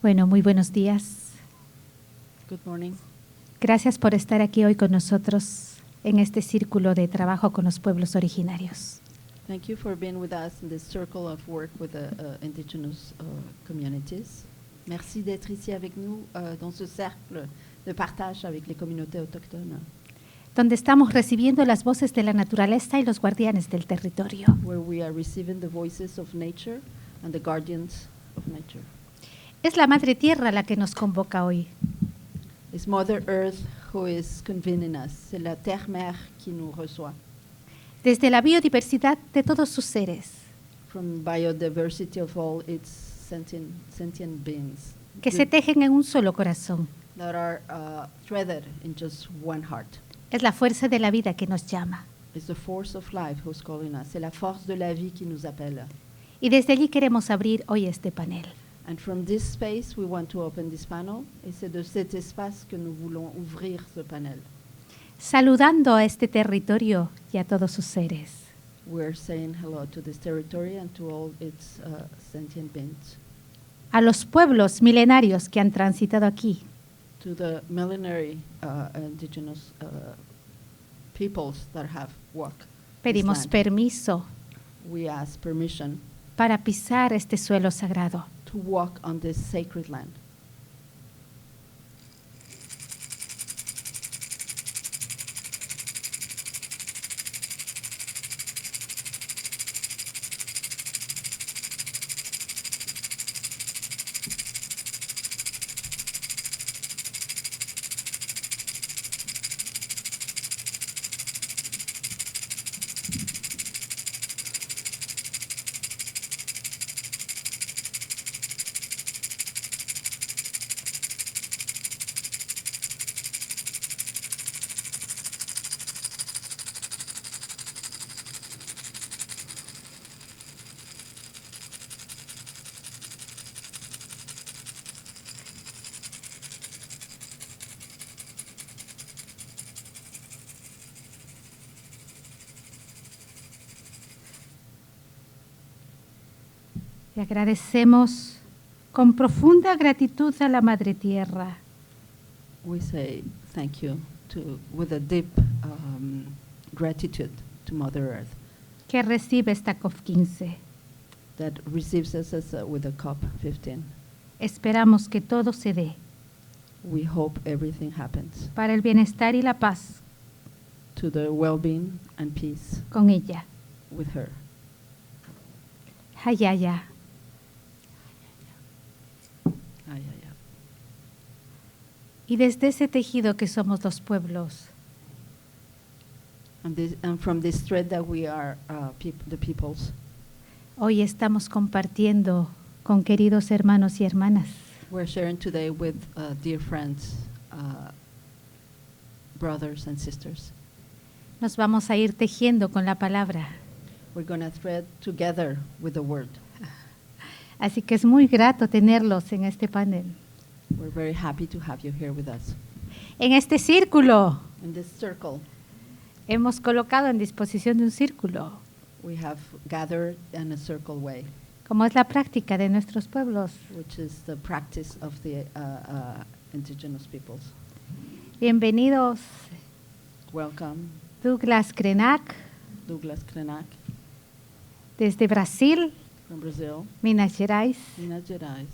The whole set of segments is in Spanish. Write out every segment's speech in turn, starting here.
Bueno, muy buenos días. Good morning. Gracias por estar aquí hoy con nosotros en este círculo de trabajo con los pueblos originarios. Thank you for being with us in this circle of work with the indigenous communities. Merci d'être ici avec nous dans ce cercle de partage avec les communautés autochtones. Donde estamos recibiendo las voces de la naturaleza y los guardianes del territorio. Where we are receiving the voices of nature and the guardians of nature. Es la Madre Tierra la que nos convoca hoy. It's Mother Earth who is convening us. C'est la Terre-Mère qui nous reçoit. Desde la biodiversidad de todos sus seres, From biodiversity of all its sentient beings. que se tejen en un solo corazón. That are threaded in just one heart. Es la fuerza de la vida que nos llama. It's the force of life who's calling us. C'est la force de la vie qui nous appelle. Y desde allí queremos abrir hoy este panel. And from this space, we want to open this panel. Et c'est de cet espace que nous voulons ouvrir ce panel. Saludando a este territorio y a todos sus seres. We're saying hello to this territory and to all its sentient beings. A los pueblos milenarios que han transitado aquí. To the millenary indigenous peoples that have walked Pedimos this land. permiso We ask permission para pisar este suelo sagrado. to walk on this sacred land. Le agradecemos con profunda gratitud a la Madre Tierra We say thank you with a deep gratitude to Mother Earth que recibe esta COP15. that receives us with a COP15. Esperamos que todo se dé We hope everything happens para el bienestar y la paz to the well-being and peace con ella. with her. Hayaya. Ay, ay, ay. Y desde ese tejido que somos los pueblos, And from this thread that we are the peoples, hoy estamos compartiendo con queridos hermanos y hermanas we're sharing today with dear friends, brothers and sisters. nos vamos a ir tejiendo con la palabra. We're going to thread together with the word. Así que es muy grato tenerlos en este panel. We're very happy to have you here with us. En este círculo, In this circle, hemos colocado en disposición de un círculo, we have gathered in a circle way, como es la práctica de nuestros pueblos. which is the practice of the indigenous peoples. Bienvenidos, Welcome, Douglas Krenak, Douglas Krenak desde Brasil, from Brazil, Minas Gerais. Minas Gerais.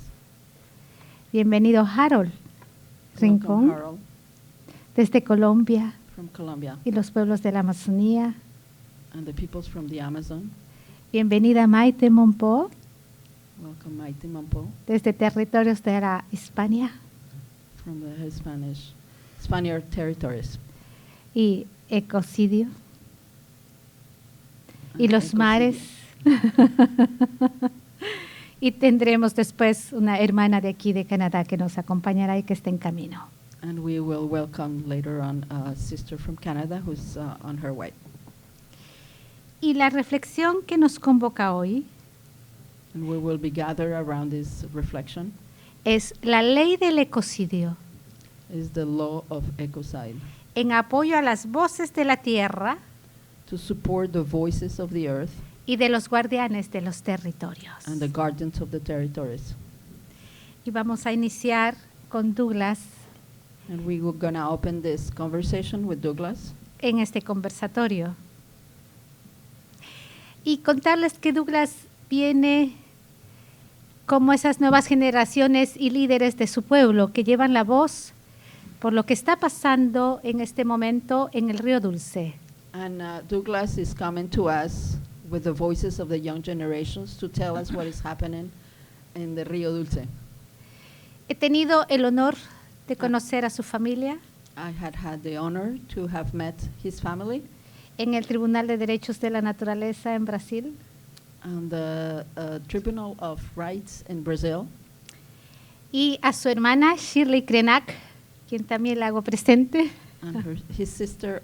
Bienvenido Harol Rincón, Welcome, Harol desde Colombia from Colombia, y los pueblos de la Amazonía. and the peoples from the Amazon. Bienvenida Maite Mompó, Welcome, Maite Mompó desde territorios de la Hispania from the Spaniard territories. y Ecocidio. Y And los Ecocidio. mares. Y tendremos después una hermana de aquí de Canadá que nos acompañará y que está en camino. And we will welcome later on a sister from Canada who's on her way. Y la reflexión que nos convoca hoy And we will be gathered around this reflection es la ley del ecocidio is the law of ecocide, en apoyo a las voces de la tierra to support the voices of the earth y de los guardianes de los territorios. and the guardians of the territories. Y vamos a iniciar con Douglas And we were going to open this conversation with Douglas. en este conversatorio. Y contarles que Douglas viene como esas nuevas generaciones y líderes de su pueblo que llevan la voz por lo que está pasando en este momento en el Río Dulce. And Douglas is coming to us with the voices of the young generations to tell us what is happening in the Río Dulce. He tenido el honor de conocer a su familia I had the honor to have met his family en el Tribunal de Derechos de la Naturaleza en Brasil on the Tribunal of Rights in Brazil, y a su hermana Shirley Krenak, quien también la hago presente. and his sister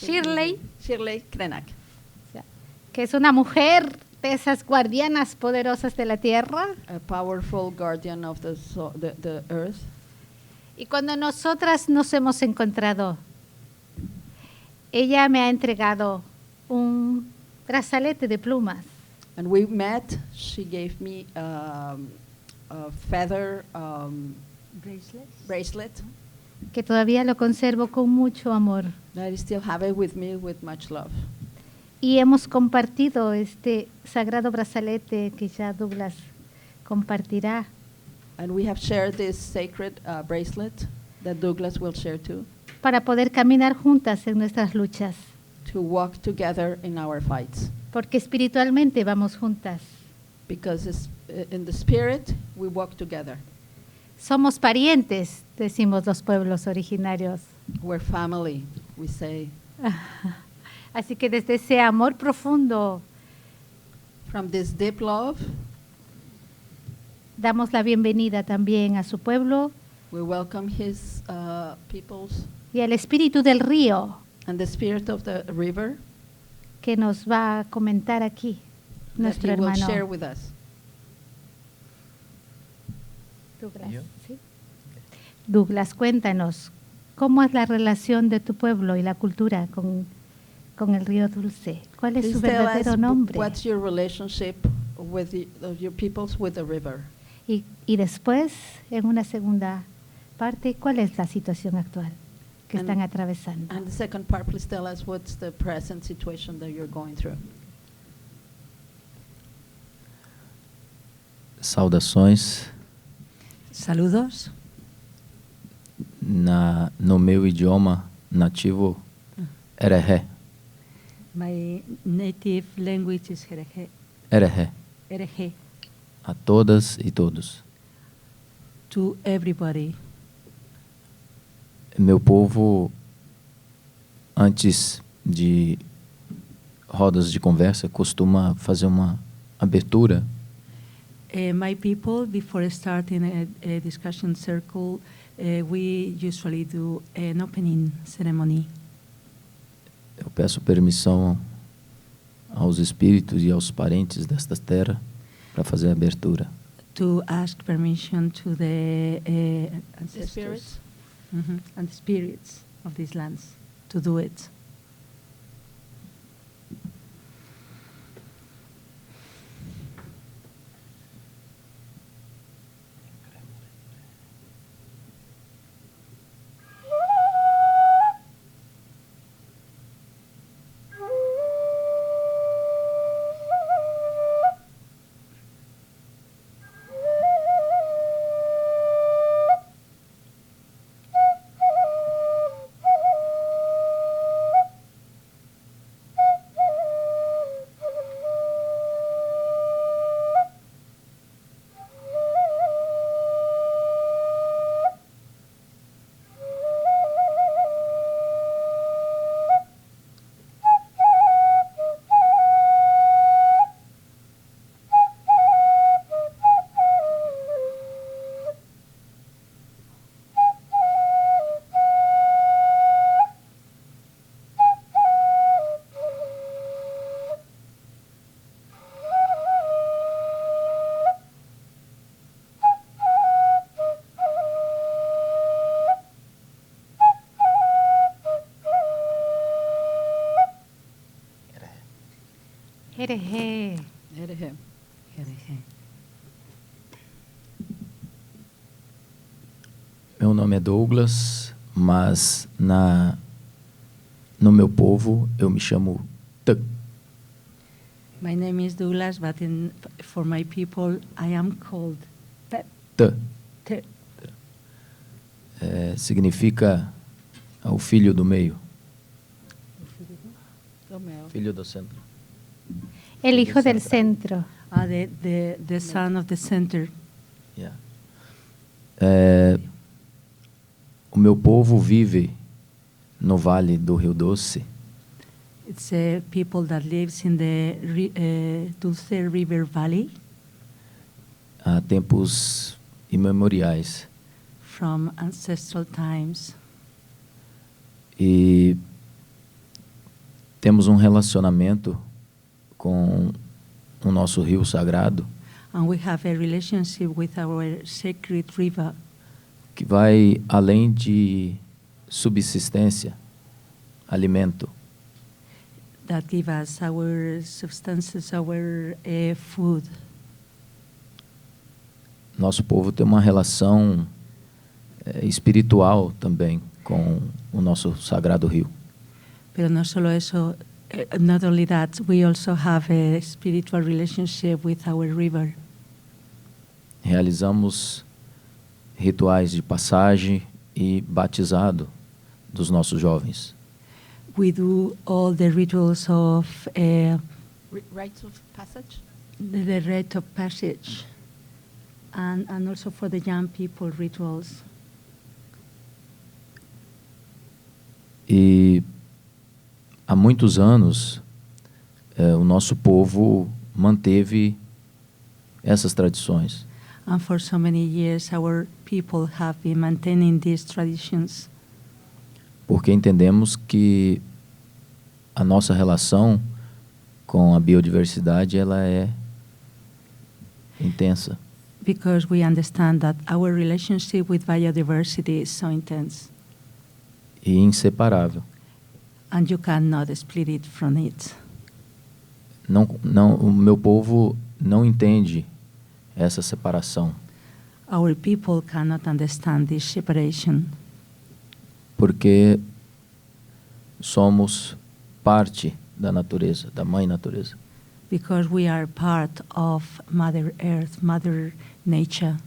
Shirley Krenak, Que es una mujer de esas guardianas poderosas de la tierra. a powerful guardian of the earth. Y cuando nosotras nos hemos encontrado, ella me ha entregado un brazalete de plumas. And we met. She gave me a feather bracelet Que todavía lo conservo con mucho amor. that I still have it with me with much love. Y hemos compartido este sagrado brazalete que ya Douglas compartirá. And we have shared this sacred bracelet that Douglas will share too, Para poder caminar juntas en nuestras luchas. to walk together in our fights. Porque espiritualmente vamos juntas. Because in the spirit, we walk together. Somos parientes, decimos los pueblos originarios. We're family, we say. Así que desde ese amor profundo From this deep love, damos la bienvenida también a su pueblo we welcome his peoples y al espíritu del río and the spirit of the river que nos va a comentar aquí that nuestro he will hermano share with us. Douglas. Yo. ¿Sí? Douglas, cuéntanos, ¿cómo es la relación de tu pueblo y la cultura con el río Dulce? ¿Cuál es su Please tell us verdadero nombre? what's your relationship with of your peoples with the river. Y después, en una segunda parte, ¿cuál es la situación actual que And- están atravesando? And the second part, please tell us what's the present situation that you're going through. Saudações Saludos. no meu idioma nativo, Erehé. My native language is Jerejé. Erehé. Erejé. A todas e todos. To everybody. Meu povo, antes de rodas de conversa, costuma fazer uma abertura My people, before starting a discussion circle, we usually do an opening ceremony. Eu peço permissão aos espíritos e aos parentes desta terra para fazer a abertura. To ask permission to the The ancestors spirits? and the spirits of these lands to do it. Jerejé. Erehé. Jerejé. é Douglas, mas no meu povo eu me chamo T. My name is Douglas, but for my people, I am called T. T. Significa o filho do meio. Romeo. Filho do centro. El hijo del centro. The son of the center. Yeah. O meu povo vive no Vale do Rio Doce It's people that lives in the Dulce River Valley há tempos imemoriais. from ancestral times. E temos um relacionamento com o nosso rio sagrado And we have a relationship with our sacred river que vai além de subsistência, alimento. that give us our substances, our food. Nosso povo tem uma relação espiritual também com o nosso sagrado rio. Pero no solo eso, not only that, we also have a spiritual relationship with our river. Realizamos rituais de passagem e batizado dos nossos jovens. We do all the rituals of Rites of passage. the rite of passage, and also for the young people rituals. E há muitos anos o nosso povo manteve essas tradições. And for so many years, our people have been maintaining these traditions Porque entendemos que a nossa relação com a biodiversidade ela é intensa. because we understand that our relationship with biodiversity is so intense, E inseparável. and you cannot split it from it. O meu povo não entende essa separação, Our people cannot understand this separation porque somos parte da natureza, da mãe natureza. because we are part of Mother Earth, Mother Nature.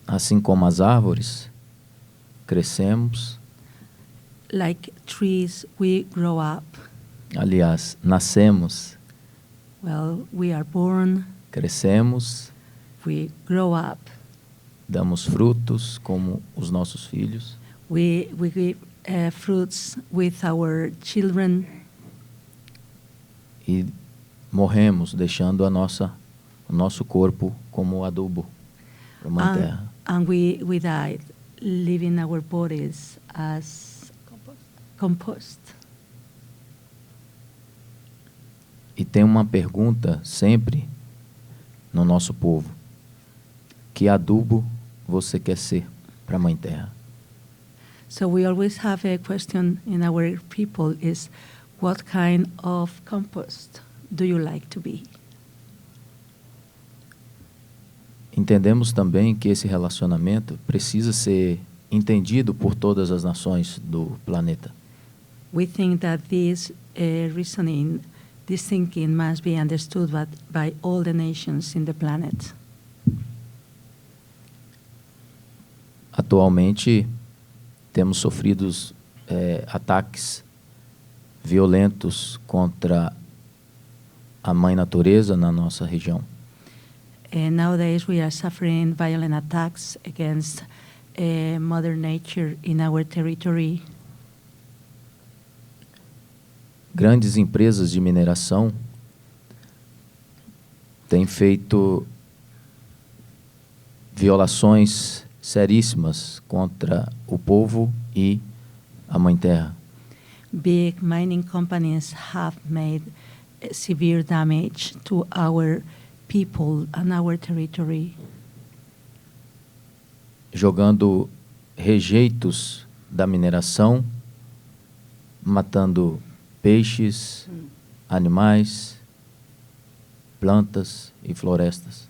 Assim como as árvores, crescemos, Like trees, we grow up. aliás, nascemos, Well, we are born, crescemos, we grow up, damos frutos como os nossos filhos we give fruits with our children, e morremos, deixando o nosso corpo como adubo para a mãe terra. and we died, leaving our bodies as compost. E tem uma pergunta sempre no nosso povo: que adubo você quer ser para a mãe terra? So we always have a question in our people is, what kind of compost do you like to be? Entendemos também que esse relacionamento precisa ser entendido por todas as nações do planeta. We think that this reasoning, this thinking must be understood by all the nations in the planet. Atualmente, temos sofrido ataques violentos contra a mãe natureza na nossa região. Nowadays we are suffering violent attacks against Mother Nature in our territory. Grandes empresas de mineração têm feito violações seríssimas contra o povo e a mãe terra. Big mining companies have made severe damage to our people and our territory, jogando rejeitos da mineração, matando peixes, animais, plantas e florestas.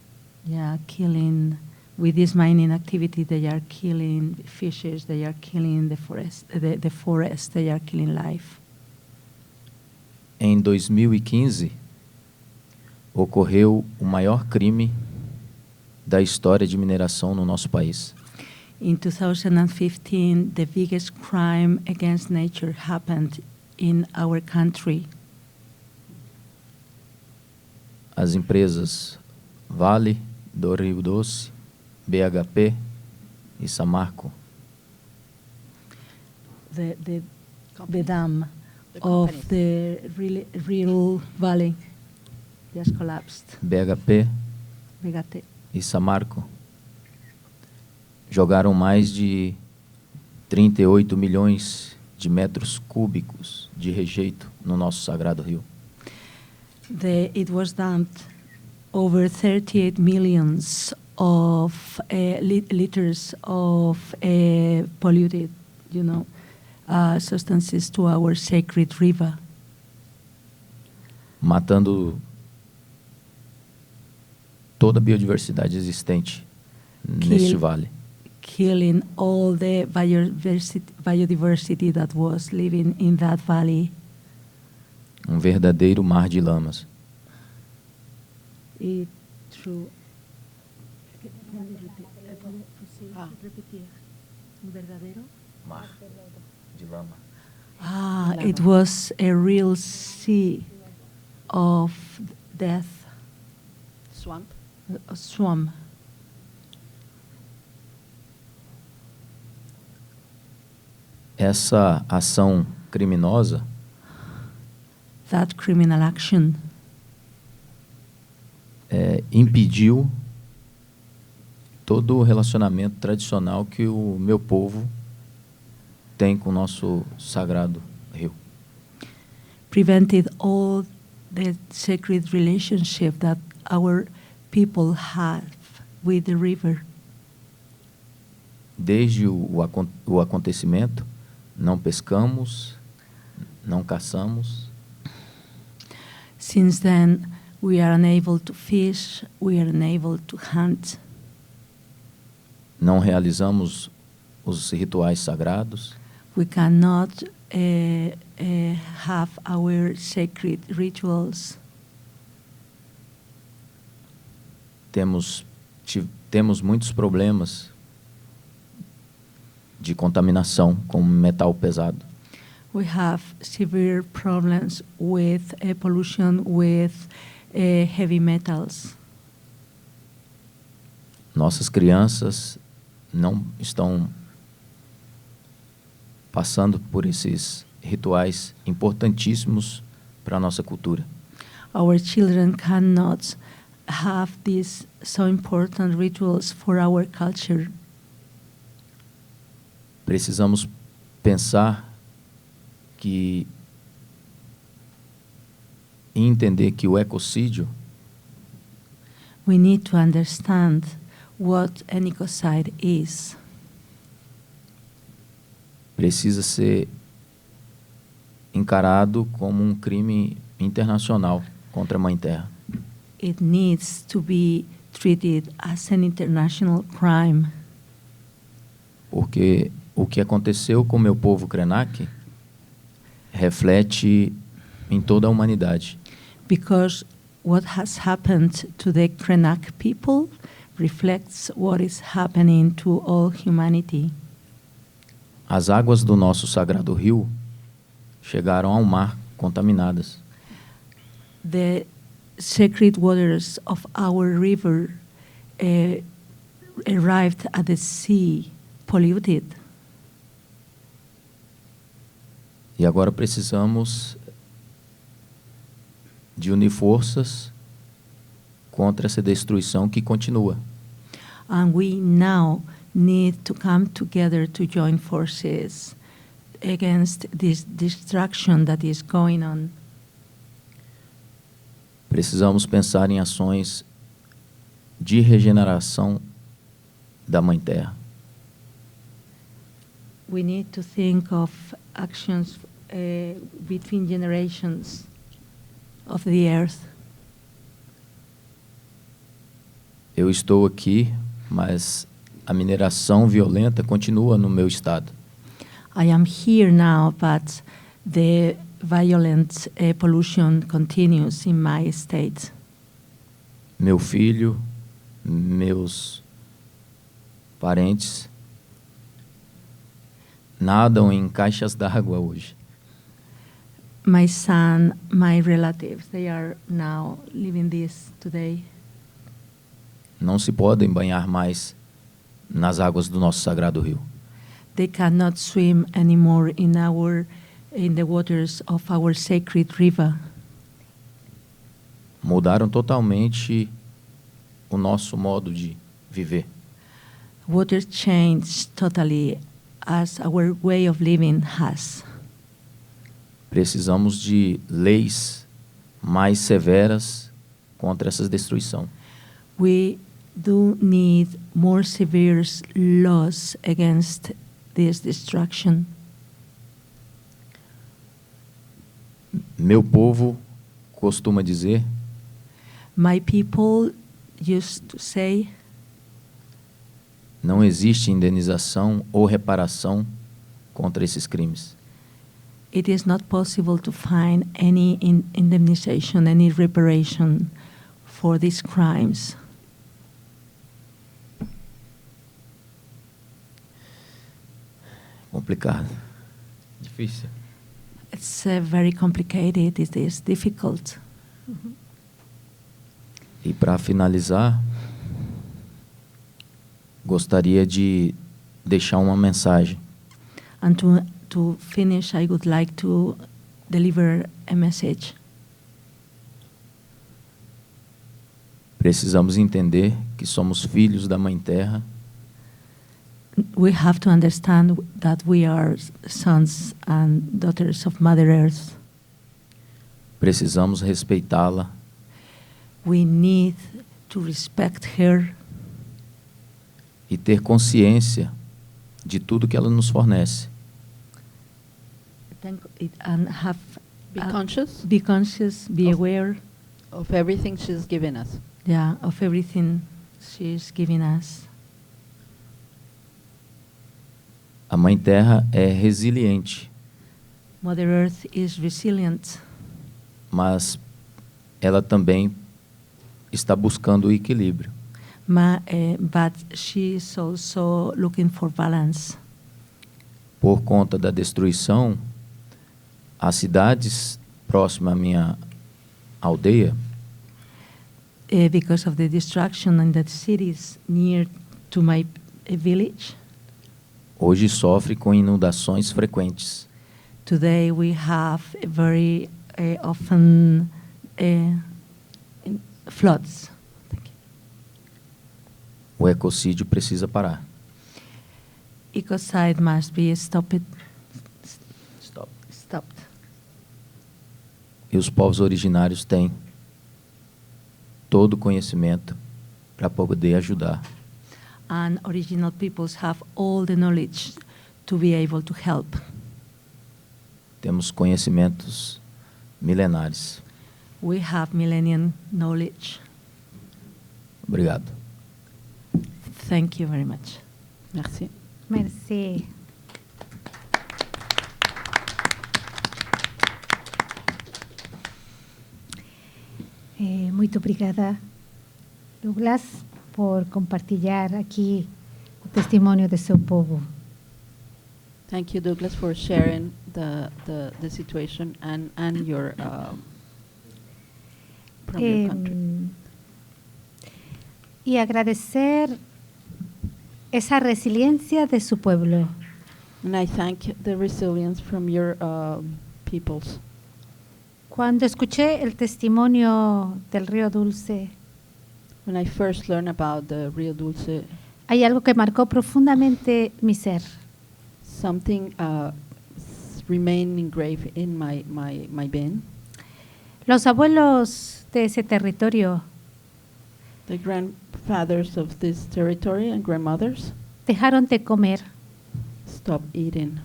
killing with this mining activity, they are killing fishes, they are killing the forest, they are killing life. Em 2015, ocorreu o maior crime da história de mineração no nosso país. In 2015, the biggest crime against nature happened in our country. As empresas Vale do Rio Doce, BHP e Samarco The dam The of companies. the real valley just collapsed. BHP Fíjate. e Samarco jogaram mais de 38 milhões de metros cúbicos de rejeito no nosso sagrado rio. It was dumped over 38 millions of liters of polluted, substances to our sacred river, matando toda a biodiversidade existente neste vale. killing all the biodiversity that was living in that valley. Verdadeiro mar de lamas. True. Mar de lama. It was a real sea of death, Swamp. a swamp. Essa ação criminosa That criminal action impediu todo o relacionamento tradicional que o meu povo tem com o nosso sagrado rio. prevented all the sacred relationship that our people have with the river. Desde o acontecimento, não pescamos, não caçamos, Since then, we are unable to fish, we are unable to hunt, não realizamos os rituais sagrados, we cannot have our sacred rituals. temos muitos problemas de contaminação com metal pesado. We have severe problems with pollution with heavy metals. Nossas crianças não estão passando por esses rituais importantíssimos para a nossa cultura. Our children cannot have these so important rituals for our culture. Precisamos pensar e entender que o ecocídio We need to understand what an ecocide is. precisa ser encarado como um crime internacional contra a Mãe Terra. It needs to be treated as an international crime. Porque o que aconteceu com o meu povo Krenak reflete em toda a humanidade. Because what has happened to the Krenak people reflects what is happening to all humanity. As águas do nosso sagrado rio chegaram ao mar contaminadas. The sacred waters of our river arrived at the sea polluted. E agora precisamos de unir forças contra essa destruição que continua. And we now need to come together to join forces against this destruction that is going on. Precisamos pensar em ações de regeneração da Mãe Terra. We need to think of actions between generations of the earth. Eu estou aqui mas a mineração violenta continua no meu estado. I am here now, but the violent pollution continues in my state. Meu filho, meus parentes nadam em caixas d'água hoje. My son, my relatives, they are now living this today. Não se podem banhar mais nas águas do nosso sagrado rio. They cannot swim anymore in the waters of our sacred river. Mudaram totalmente o nosso modo de viver. Water changed totally as our way of living has. Precisamos de leis mais severas contra essa destruição. We do need more severe laws against this destruction. Meu povo costuma dizer My people used to say, não existe indenização ou reparação contra esses crimes. it is not possible to find any indemnization, any reparation for these crimes. Complicado. Difícil. It's very complicated, it is difficult. E para finalizar, gostaria de deixar uma mensagem. And to finish, I would like to deliver a message. Precisamos entender que somos filhos da Mãe Terra We have to understand that we are sons and daughters of Mother Earth. Precisamos respeitá-la We need to respect her e ter consciência de tudo que ela nos fornece. and have Be conscious be conscious, be Of- aware, of everything she's given us. yeah, of everything she's giving us. A Mãe Terra é resiliente, Mother Earth is resilient, mas ela também está buscando o equilíbrio. but she is also looking for balance. Por conta da destruição, as cidades próximas à minha aldeia Because of the destruction in the cities near to my village, hoje sofrem com inundações frequentes. today we have a very often floods. O ecocídio precisa parar. Ecocide must be stopped. E os povos originários têm todo o conhecimento para poder ajudar. And original peoples have all the knowledge to be able to help. Temos conhecimentos milenares. We have millennium knowledge. Obrigado. Thank you very much. Merci. Merci. Muito obrigada, Douglas, por compartilhar aqui o testemunho do seu povo. Thank you, Douglas, for sharing the situation and your from your country. Y agradecer esa resiliencia de su pueblo. And I thank the resilience from your peoples. Cuando escuché el testimonio del río Dulce, When I first learned about the Rio Dulce, hay algo que marcó profundamente mi ser. something remained engraved in my being. Los abuelos de ese territorio The grandfathers of this territory and grandmothers dejaron de comer stopped eating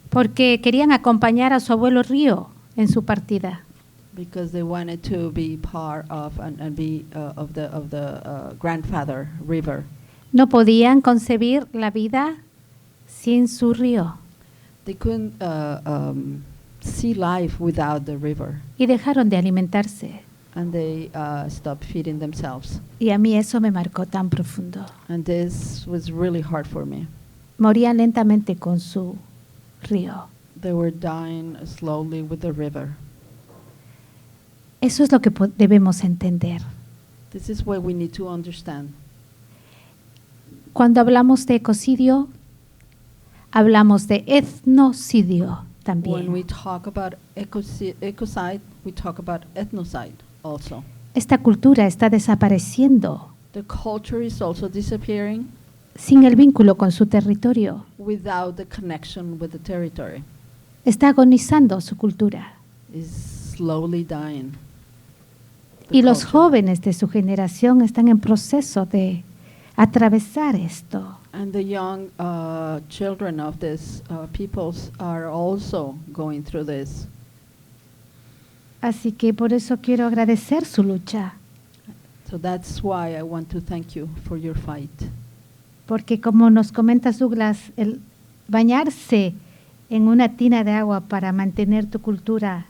porque querían acompañar a su abuelo río en su partida. because they wanted to be part of and be of the grandfather river. No podían concebir la vida sin su río They couldn't see life without the river, y dejaron de alimentarse. and they stopped feeding themselves. Y a mí eso me marcó tan profundo. And this was really hard for me. Morían lentamente con su río. They were dying slowly with the river. Eso es lo que debemos entender. This is what we need to understand. Cuando hablamos de ecocidio, hablamos de etnocidio When we también. talk about ecocide, we talk about ethnocide also. Esta cultura está desapareciendo The culture is also disappearing sin el vínculo con su territorio. without the connection with the territory. Está agonizando su cultura. It's slowly dying. The Y los culture. jóvenes de su generación están en proceso de atravesar esto. And the young children of these peoples are also going through this. Así que por eso quiero agradecer su lucha, So that's why I want to thank you for your fight. porque como nos comenta Douglas, el bañarse en una tina de agua para mantener tu cultura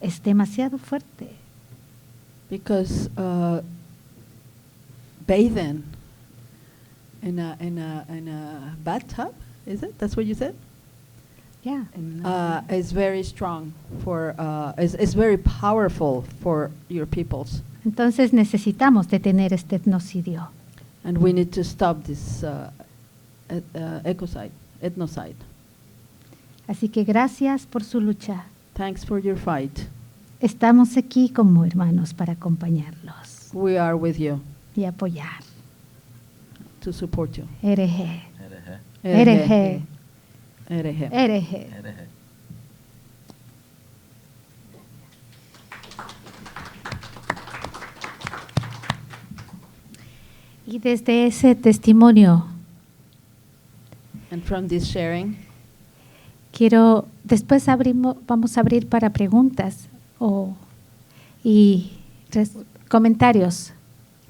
es demasiado fuerte. Because bathing in a bathtub, is it? That's what you said? Ya. Is very strong for is very powerful for your peoples, Entonces necesitamos detener este etnocidio. and we need to stop this ethnocide. Así que gracias por su lucha. Thanks for your fight. Estamos aquí como hermanos para acompañarlos We are with you y apoyar. to support you. Hereje, Hereje. hereje, Hereje. hereje. Y desde ese testimonio And from this sharing, después vamos a abrir para preguntas y comentarios.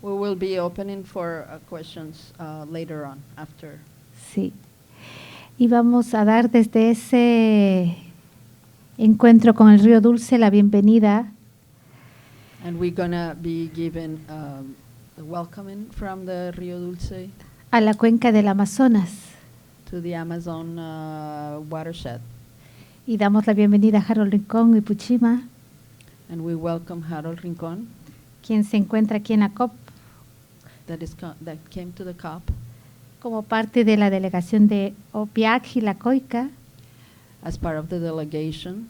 we will be opening for questions later on after. Sí. Y vamos a dar desde ese encuentro con el río Dulce la bienvenida And we're gonna be given the welcoming from the Rio Dulce a la cuenca del Amazonas to the Amazon watershed. y damos la bienvenida a Harol Rincón y Puchima, And we welcome Harol Rincón, quien se encuentra aquí en la COP that came to the COP como parte de la delegación de Opiac y la Coica. as part of the delegation.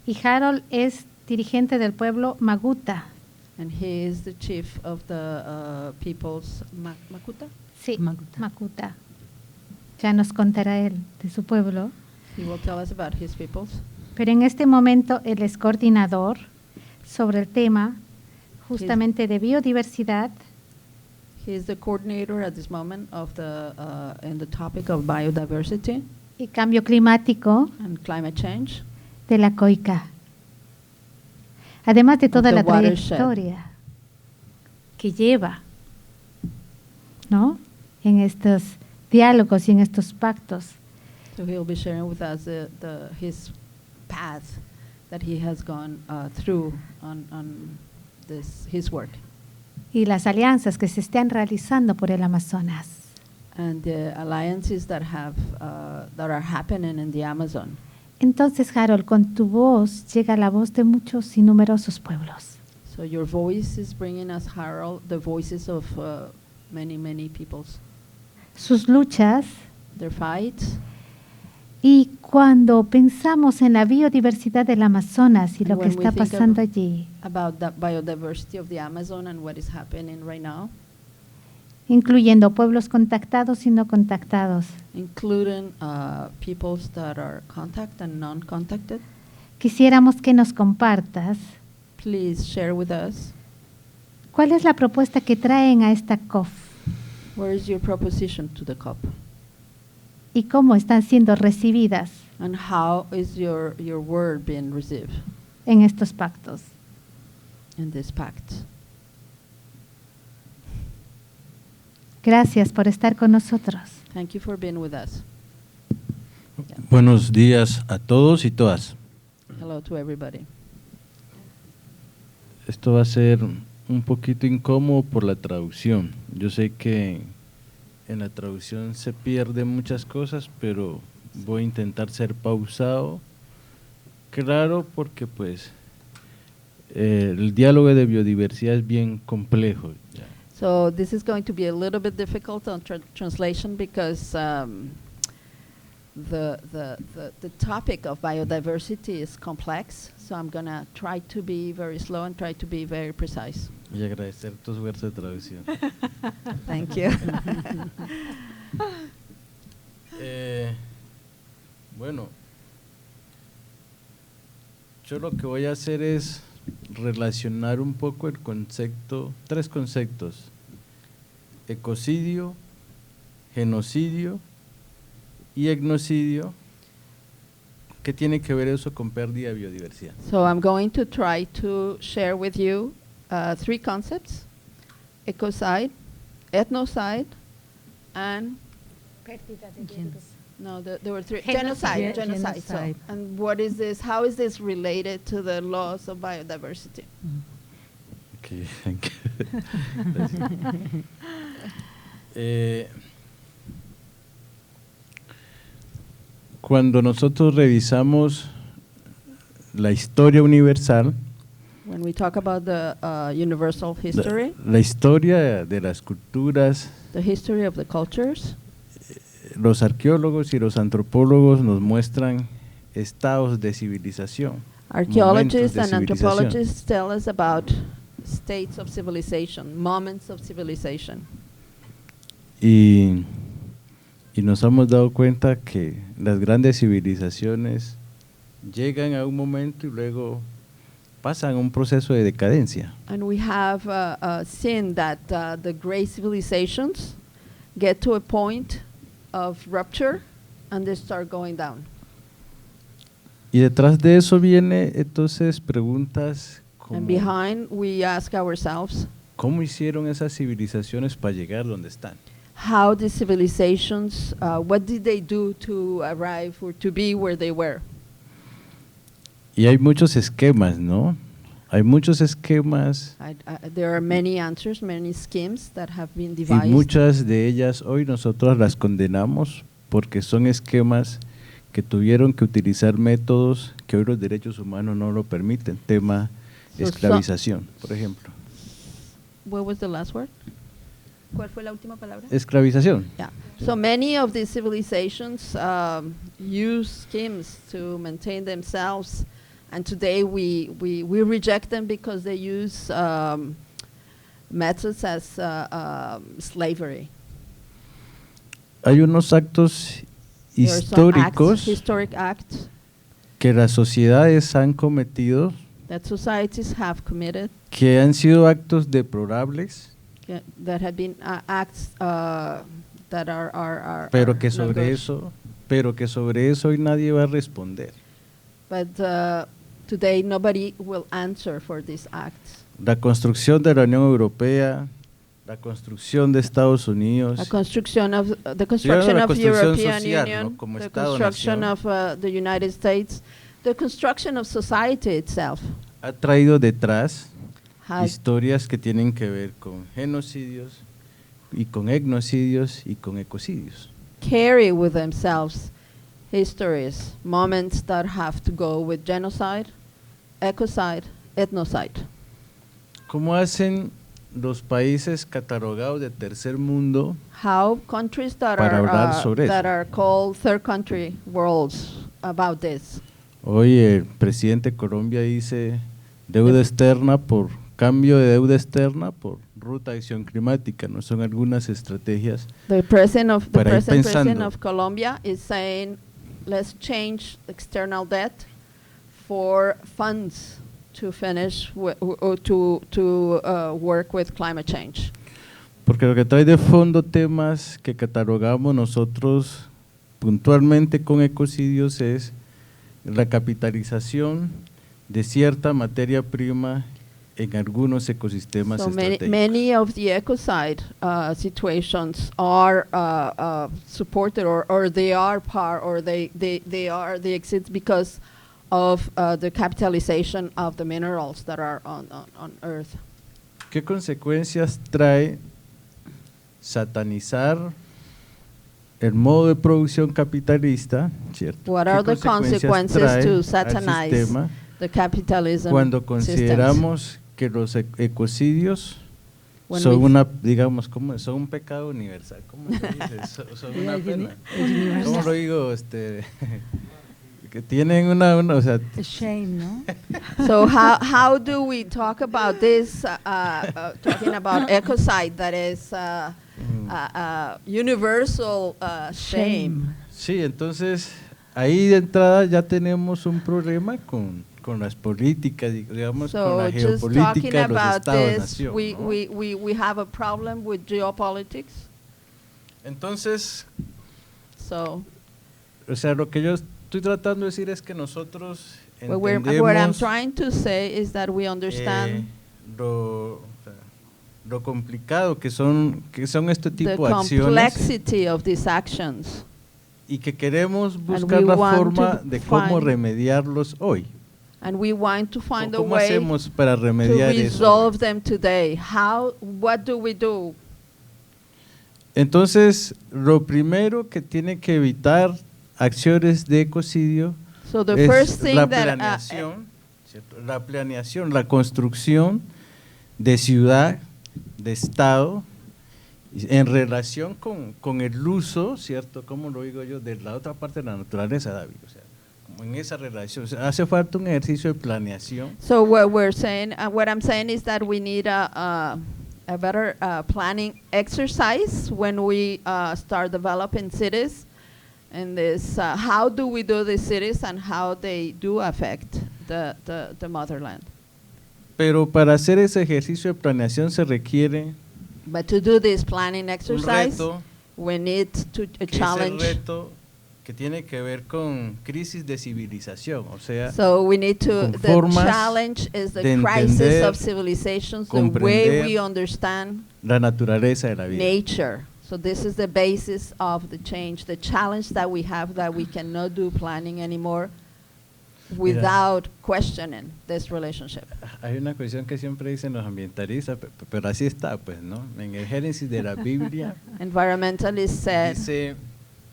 Y Harol es dirigente del pueblo Maguta. And he is the chief of the people's Makuta. Sí, Maguta. Makuta. Ya nos contará él de su pueblo. He will tell us about his peoples. Pero en este momento él es coordinador sobre el tema justamente de biodiversidad He is the coordinator at this moment of in the topic of biodiversity y cambio climático and climate change. de la COICA. Además de toda the la watershed. trayectoria que lleva, ¿no?, en estos diálogos y en estos pactos. So he'll be sharing with us his path that he has gone through on his work Y las alianzas que se están realizando por el Amazonas. and the alliances that are happening in the Amazon. Entonces, Harol, con tu voz llega la voz de muchos y numerosos pueblos. So your voice is bringing us, Harol, the voices of many peoples, Sus luchas, their fights. y cuando pensamos en la biodiversidad del Amazonas y And lo que when we está think pasando allí, about the biodiversity of the Amazon and what is happening right now, incluyendo pueblos contactados y no contactados, including peoples that are contact and non-contacted, quisiéramos que nos compartas please share with us cuál es la propuesta que traen a esta COP where is your proposition to the COP y cómo están siendo recibidas. and how is your word being received. en estos pactos. in this pact. Gracias por estar con nosotros. Thank you for being with us. Buenos días a todos y todas. Hello to everybody. Esto va a ser un poquito incómodo por la traducción. Yo sé que en la traducción se pierden muchas cosas, pero voy a intentar ser pausado, claro, porque pues el diálogo de biodiversidad es bien complejo. So this is going to be a little bit difficult on translation because the topic of biodiversity is complex. So I'm going to try to be very slow and try to be very precise. Y agradecer tu esfuerzo de traducción. Thank you. Bueno, yo lo que voy a hacer es relacionar un poco el concepto, tres conceptos: ecocidio, genocidio y etnocidio. ¿Qué tiene que ver eso con pérdida de biodiversidad? So I'm going to try to share with you three concepts: ecocide, ethnocide, and no, there were three. Genocide. Genocide. So, Genocide. and what is this? How is this related to the laws of biodiversity? Okay, thank you. Cuando nosotros revisamos la historia universal, When we talk about the universal history, la historia de las culturas, the history of the cultures, los arqueólogos y los antropólogos nos muestran estados de civilización. archaeologists momentos de and civilización. anthropologists tell us about states of civilization, moments of civilization. Y nos hemos dado cuenta que las grandes civilizaciones llegan a un momento y luego pasan a un proceso de decadencia. And we have seen that the great civilizations get to a point of rupture and they start going down. Y detrás de eso viene entonces preguntas como And behind, we ask ourselves, ¿cómo hicieron esas civilizaciones para llegar donde están? how the civilizations, what did they do to arrive or to be where they were? Y hay muchos esquemas, ¿no? Hay muchos esquemas There are many answers, many schemes that have been y devised. muchas de ellas hoy nosotros las condenamos porque son esquemas que tuvieron que utilizar métodos que hoy los derechos humanos no lo permiten. Tema So esclavización, por ejemplo. What was the last word? ¿Cuál fue la última palabra? Esclavización. Yeah. So many of these civilizations use schemes to maintain themselves, and today we reject them because they use methods as slavery. Hay unos actos There are some históricos historic acts que las sociedades han cometido that societies have committed que han sido actos deplorables, that have been acts that are pero que not good. sobre eso hoy nadie va a responder. But today nobody will answer for these acts. La construcción de la Unión Europea, la construcción de Estados Unidos, The construction of la the construcción European social, Union, ¿no? Como the Estado, construction nación. of the United States, the construction of society itself ha traído detrás has historias que tienen que ver con genocidios y con etnocidios y con ecocidios. carry with themselves histories, moments that have to go with genocide, ecocide, ethnocide. ¿Cómo hacen los países catalogados de tercer mundo How countries that para hablar sobre that eso? are called third country worlds about this? Hoy el presidente de Colombia dice deuda externa por cambio de deuda externa por ruta de acción climática, no son algunas estrategias The president para ir president pensando. of Colombia is saying, let's change external debt for funds to finish or to work with climate change. Porque lo que trae de fondo temas que catalogamos nosotros puntualmente con ecocidios es la capitalización de cierta materia prima en algunos ecosistemas So estratégicos. many of the ecocide situations are supported, or they are part, or they exist because of the capitalization of the minerals that are on Earth. ¿Qué consecuencias trae satanizar el modo de producción capitalista, ¿cierto? What ¿Qué are the consequences trae to al satanize sistema the capitalism cuando systems? consideramos que los ecocidios When son we- una, digamos, ¿cómo? Son un pecado universal? ¿Cómo se dice? Son una pena. ¿Cómo lo digo? Que tienen o sea, A shame, no? So how do we talk about this? Talking about ecocide, that is universal shame. sí, entonces ahí de entrada ya tenemos un problema con las políticas, digamos, con So la just talking geopolítica de los about this, estados-nación, ¿no? we have a problem with geopolitics. Entonces, So o sea, lo que yo estoy tratando de decir es que nosotros what I'm entendemos trying to say is that we understand o sea, lo complicado que son este the tipo de acciones complexity of these actions, y que queremos we buscar la want forma to de cómo find- remediarlos hoy. and we want to find a ¿Cómo way hacemos para to remediar eso? resolve them today. What do we do? Entonces, lo primero que tiene que evitar acciones de ecocidio So the es first thing la that planeación, ¿cierto? La planeación, la construcción de ciudad, de estado, en relación con el uso, ¿cierto? ¿Cómo lo digo yo? De la otra parte de la naturaleza, David. O sea, como en esa relación. O sea, hace falta un ejercicio de planeación. So what we're saying, what I'm saying is that we need a better planning exercise when we start developing cities, and this how do we do the cities and how they do affect the motherland. Pero para hacer ese ejercicio de planeación se requiere But to do this planning un exercise, reto, we need to que es el challenge. reto que tiene que ver con crisis de civilización, o sea, So we need to, con the formas challenge is the de crisis entender, of civilizations, the way comprender we understand la naturaleza de la vida. nature. So this is the basis of the change, the challenge that we have, that we cannot do planning anymore without questioning this relationship. Hay una cuestión que siempre dicen los ambientalistas, pero así está, pues, ¿no? En el Génesis de la Biblia Environmentalists said dice,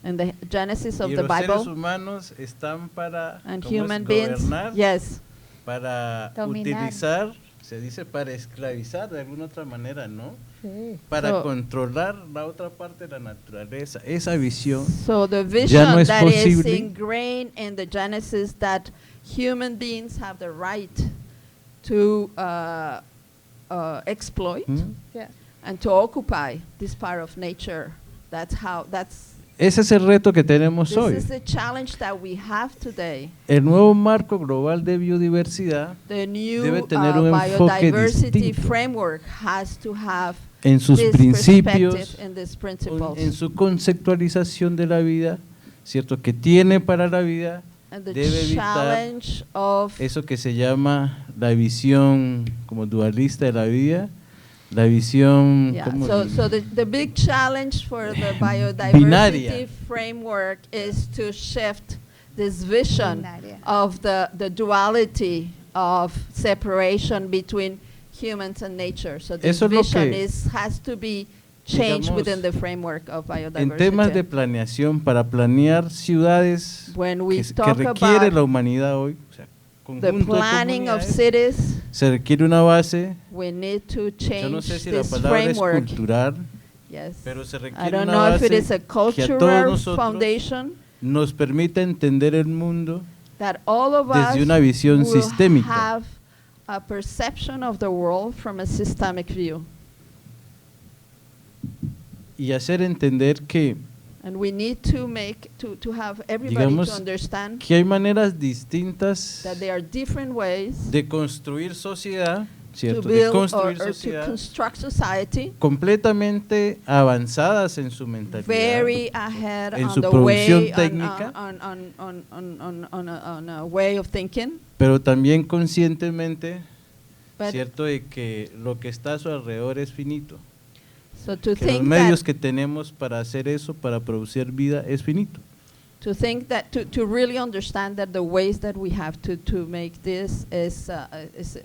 in the Genesis of y the los seres Bible, humanos están para and ¿cómo es? human beings, Gobernar, yes, para Dominar. utilizar, se dice para esclavizar de alguna otra manera, ¿no? Sí. Para So- controlar la otra parte de la naturaleza. Esa visión so the no vision es that is posible. ingrained in the Genesis, that human beings have the right to exploit ¿Mm? Yeah. and to occupy this part of nature. Ese es el reto que tenemos This hoy. is the challenge that we have today. El nuevo marco global de biodiversidad The new debe tener un enfoque biodiversity distinto framework has to have en sus this principios, perspective and these principles. en su conceptualización de la vida, ¿cierto? Que tiene para la vida, And the debe evitar challenge of eso que se llama la visión como dualista de la vida, la visión yeah. ¿cómo So, se- so the big challenge for the biodiversity Binaria. framework is to shift this vision Binaria. of the duality of separation between humans and nature. So this Eso es lo vision que, has to be changed digamos, within the framework of en temas de biodiversity. planeación para planear ciudades When we que talk requiere la about humanidad hoy, o sea, the conjunto de planning of comunidades, cities, se requiere una base, we need to yo no change sé si la this palabra es framework. cultural, Yes. pero se I requiere don't una know if it base is a que a todos cultural nosotros foundation nos permita entender el mundo that all of desde us una visión will sistémica. have a perception of the world from a systemic view. y hacer entender que And we need to make, to have everybody Digamos to understand hay maneras distintas that there are different ways de construir sociedad, to ¿cierto? De build construir or to sociedad construct society completamente avanzadas en su mentalidad, very ahead en on su the producción way, técnica. on a way of thinking, pero también conscientemente, But- cierto, de que lo que está a su alrededor es finito, So to que los think medios that, que tenemos para hacer eso, para producir vida, es finito. to really understand that the ways that we have to make this is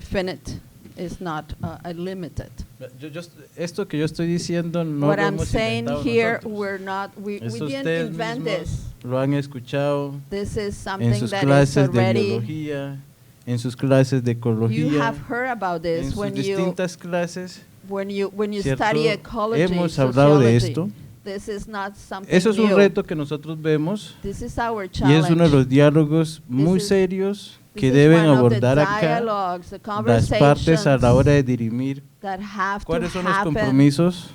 finite, is not limited. Esto que yo estoy diciendo no What lo I'm hemos saying inventado here, nosotros. we Esto didn't ustedes invent mismos this. lo han escuchado This is en something sus that is clases de already, biología, en sus clases de you ecología, have heard about en this sus when you distintas clases. ¿cierto? Study ecology, Hemos hablado de sociology. esto. This is not something Eso es un new. reto que nosotros vemos This is our y challenge. es uno de los diálogos muy is- serios This que is deben one of the abordar acá dialogues, the las partes a la hora de dirimir that have cuáles to son los happen compromisos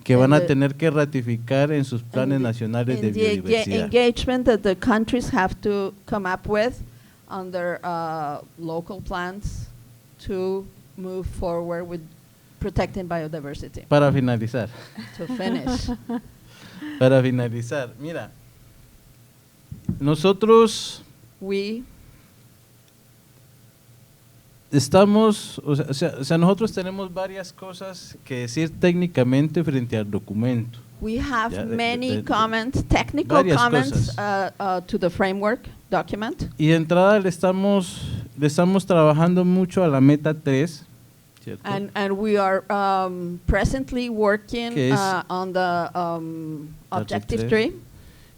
que in van a the- tener que ratificar en sus planes in the- nacionales de in the biodiversidad. engagement that the countries have to come up with on their local plans to move forward with protecting biodiversity. Para finalizar, To finish. mira, nosotros We estamos, o sea, nosotros tenemos varias cosas que decir técnicamente frente al documento. We have Ya, many comments, technical varias comments cosas. to the framework document. Y de entrada le estamos trabajando mucho a la meta 3, ¿cierto? And we are presently working Que es on the objective 3,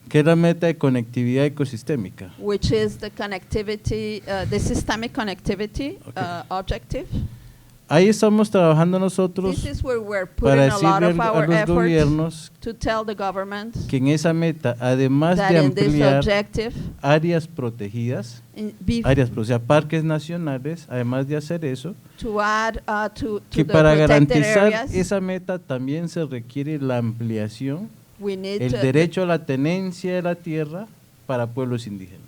que es la meta de conectividad ecosistémica. which is the connectivity, the systemic connectivity Okay. objective. Ahí estamos trabajando nosotros This is where we're para putting a lot decirle of a our los efforts gobiernos to tell the government que en esa meta, además that de in this ampliar objective, áreas protegidas, o sea, parques nacionales, además de hacer eso, to add to que the para protected garantizar areas, esa meta también se requiere la ampliación, we need el to- derecho a la tenencia de la tierra para pueblos indígenas.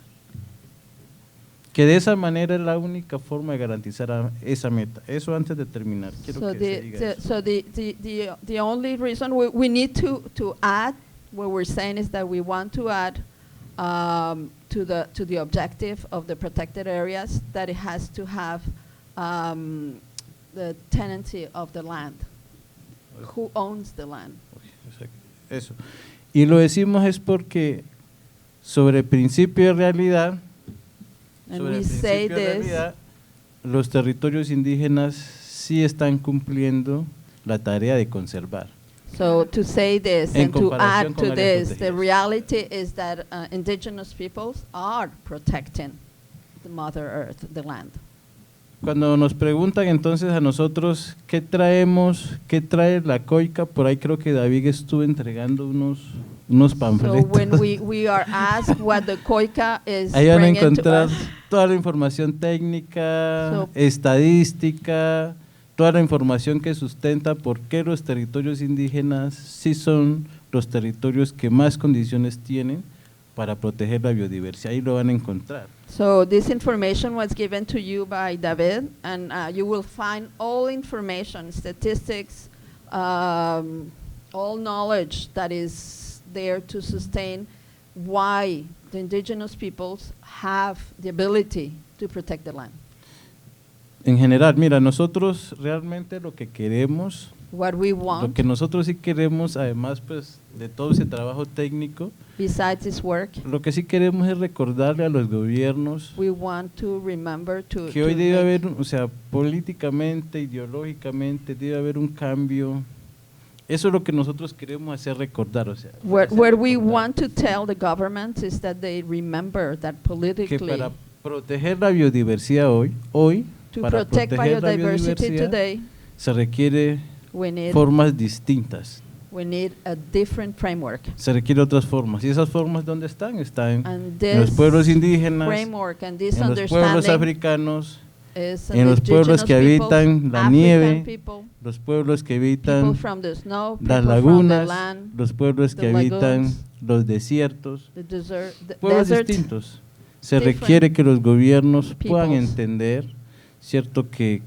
Que de esa manera es la única forma de garantizar esa meta. Eso antes de terminar. Quiero So que se diga eso. the only reason we need to add, what we're saying is that we want to add to the objective of the protected areas that it has to have the tenancy of the land. Who owns the land? Eso. Y lo decimos es porque sobre principio de realidad, And we say this, los territorios indígenas sí están cumpliendo la tarea de conservar. so to say this En and to comparación add con to áreas this, the protegidas. reality is that indigenous peoples are protecting the Mother Earth, the land. Cuando nos preguntan entonces a nosotros qué traemos, qué trae la COICA, por ahí creo que David estuvo entregando unos So panfletos. when we are asked what the COICA is Ahí van a bringing to encontrar us, toda la información técnica, So- estadística, toda la información que sustenta por qué los territorios indígenas sí son los territorios que más condiciones tienen para proteger la biodiversidad. Ahí lo van a encontrar. so this information was given to you by David, and you will find all information, statistics, all knowledge that is there to sustain why the indigenous peoples have the ability to protect the land. En general, mira, nosotros realmente lo que queremos, What we lo want, que nosotros sí queremos, además pues de todo ese trabajo técnico, besides this work, lo que sí queremos es recordarle a los gobiernos we want to remember to que hoy to debe make- haber, o sea, políticamente, ideológicamente, debe haber un cambio. Eso es lo que nosotros queremos hacer recordar, o sea, What hacer we recordar want to tell the government is that they remember that que politically, para proteger la biodiversidad hoy to para protect proteger la biodiversity biodiversidad, today, se requiere we need formas distintas, a different framework. se requiere otras formas. ¿Y esas formas dónde están? Están And en los this pueblos indígenas, framework and this en los pueblos understanding africanos, is en los pueblos que indigenous habitan peoples, la African nieve, people, los pueblos que people habitan from the snow, las people from the lagunas, land, los pueblos the que habitan lagoons, los desiertos, the desert, the pueblos desert. distintos. Se different requiere que los gobiernos puedan peoples. entender, cierto, que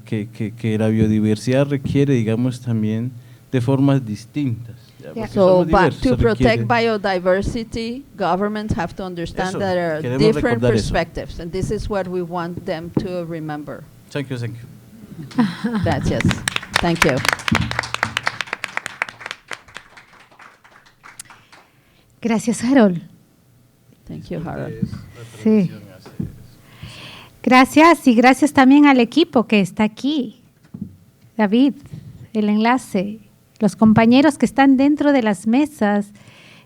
la biodiversidad requiere, digamos, también de formas distintas. Yeah. So, but to protect biodiversity, governments have to understand that there are different perspectives, and this is what we want them to remember. Thank you, thank you. Gracias. Thank you. Gracias, Harol. Thank you, Harol. Sí. Gracias, y gracias también al equipo que está aquí. David, el enlace, los compañeros que están dentro de las mesas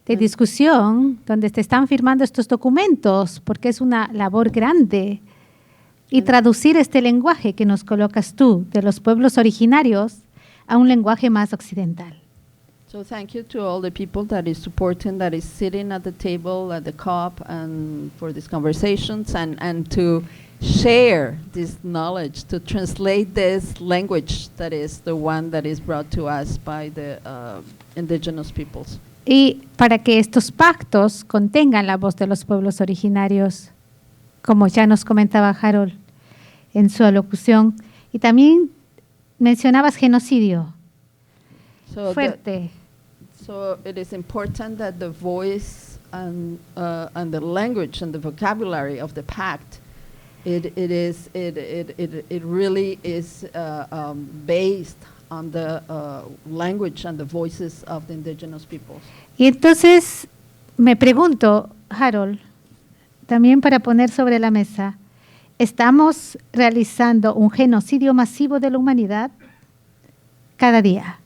de discusión donde te están firmando estos documentos, porque es una labor grande. Y traducir este lenguaje que nos colocas tú de los pueblos originarios a un lenguaje más occidental. So thank you to all the people that is supporting, that is sitting at the table at the COP and for these conversations and to share this knowledge, to translate this language that is the one that is brought to us by the indigenous peoples. Y para que estos pactos contengan la voz de los pueblos originarios, como ya nos comentaba Harol en su alocución. Y también mencionabas genocidio. So fuerte. So it is important that the voice and the language and the vocabulary of the pact, it really is based on the language and the voices of the indigenous peoples. Y entonces me pregunto, Harol, también para poner sobre la mesa, ¿estamos realizando un genocidio masivo de la humanidad cada día?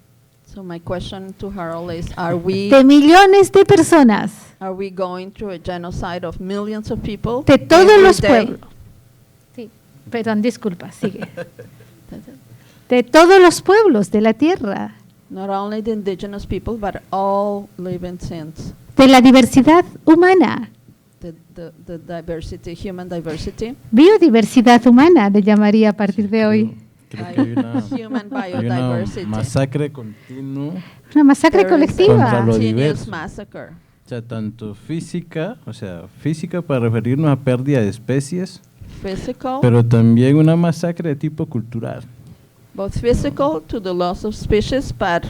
So my question to Harol is, are we De millones de personas, are we going through a genocide of millions of people? de todos every los day? pueblos. Sí, perdón, disculpa, sigue. De todos los pueblos de la tierra, Not only the indigenous people, but all living things. de la diversidad humana, The diversity, human diversity. biodiversidad humana, le llamaría a partir de hoy. Creo que hay una, Human hay una biodiversity. masacre continua, Una masacre There is a colectiva. Contra lo continuous diverso. massacre. o sea, tanto física, o sea, física para referirnos a pérdida de especies, Physical, pero también una masacre de tipo cultural. both physical to the loss of species, but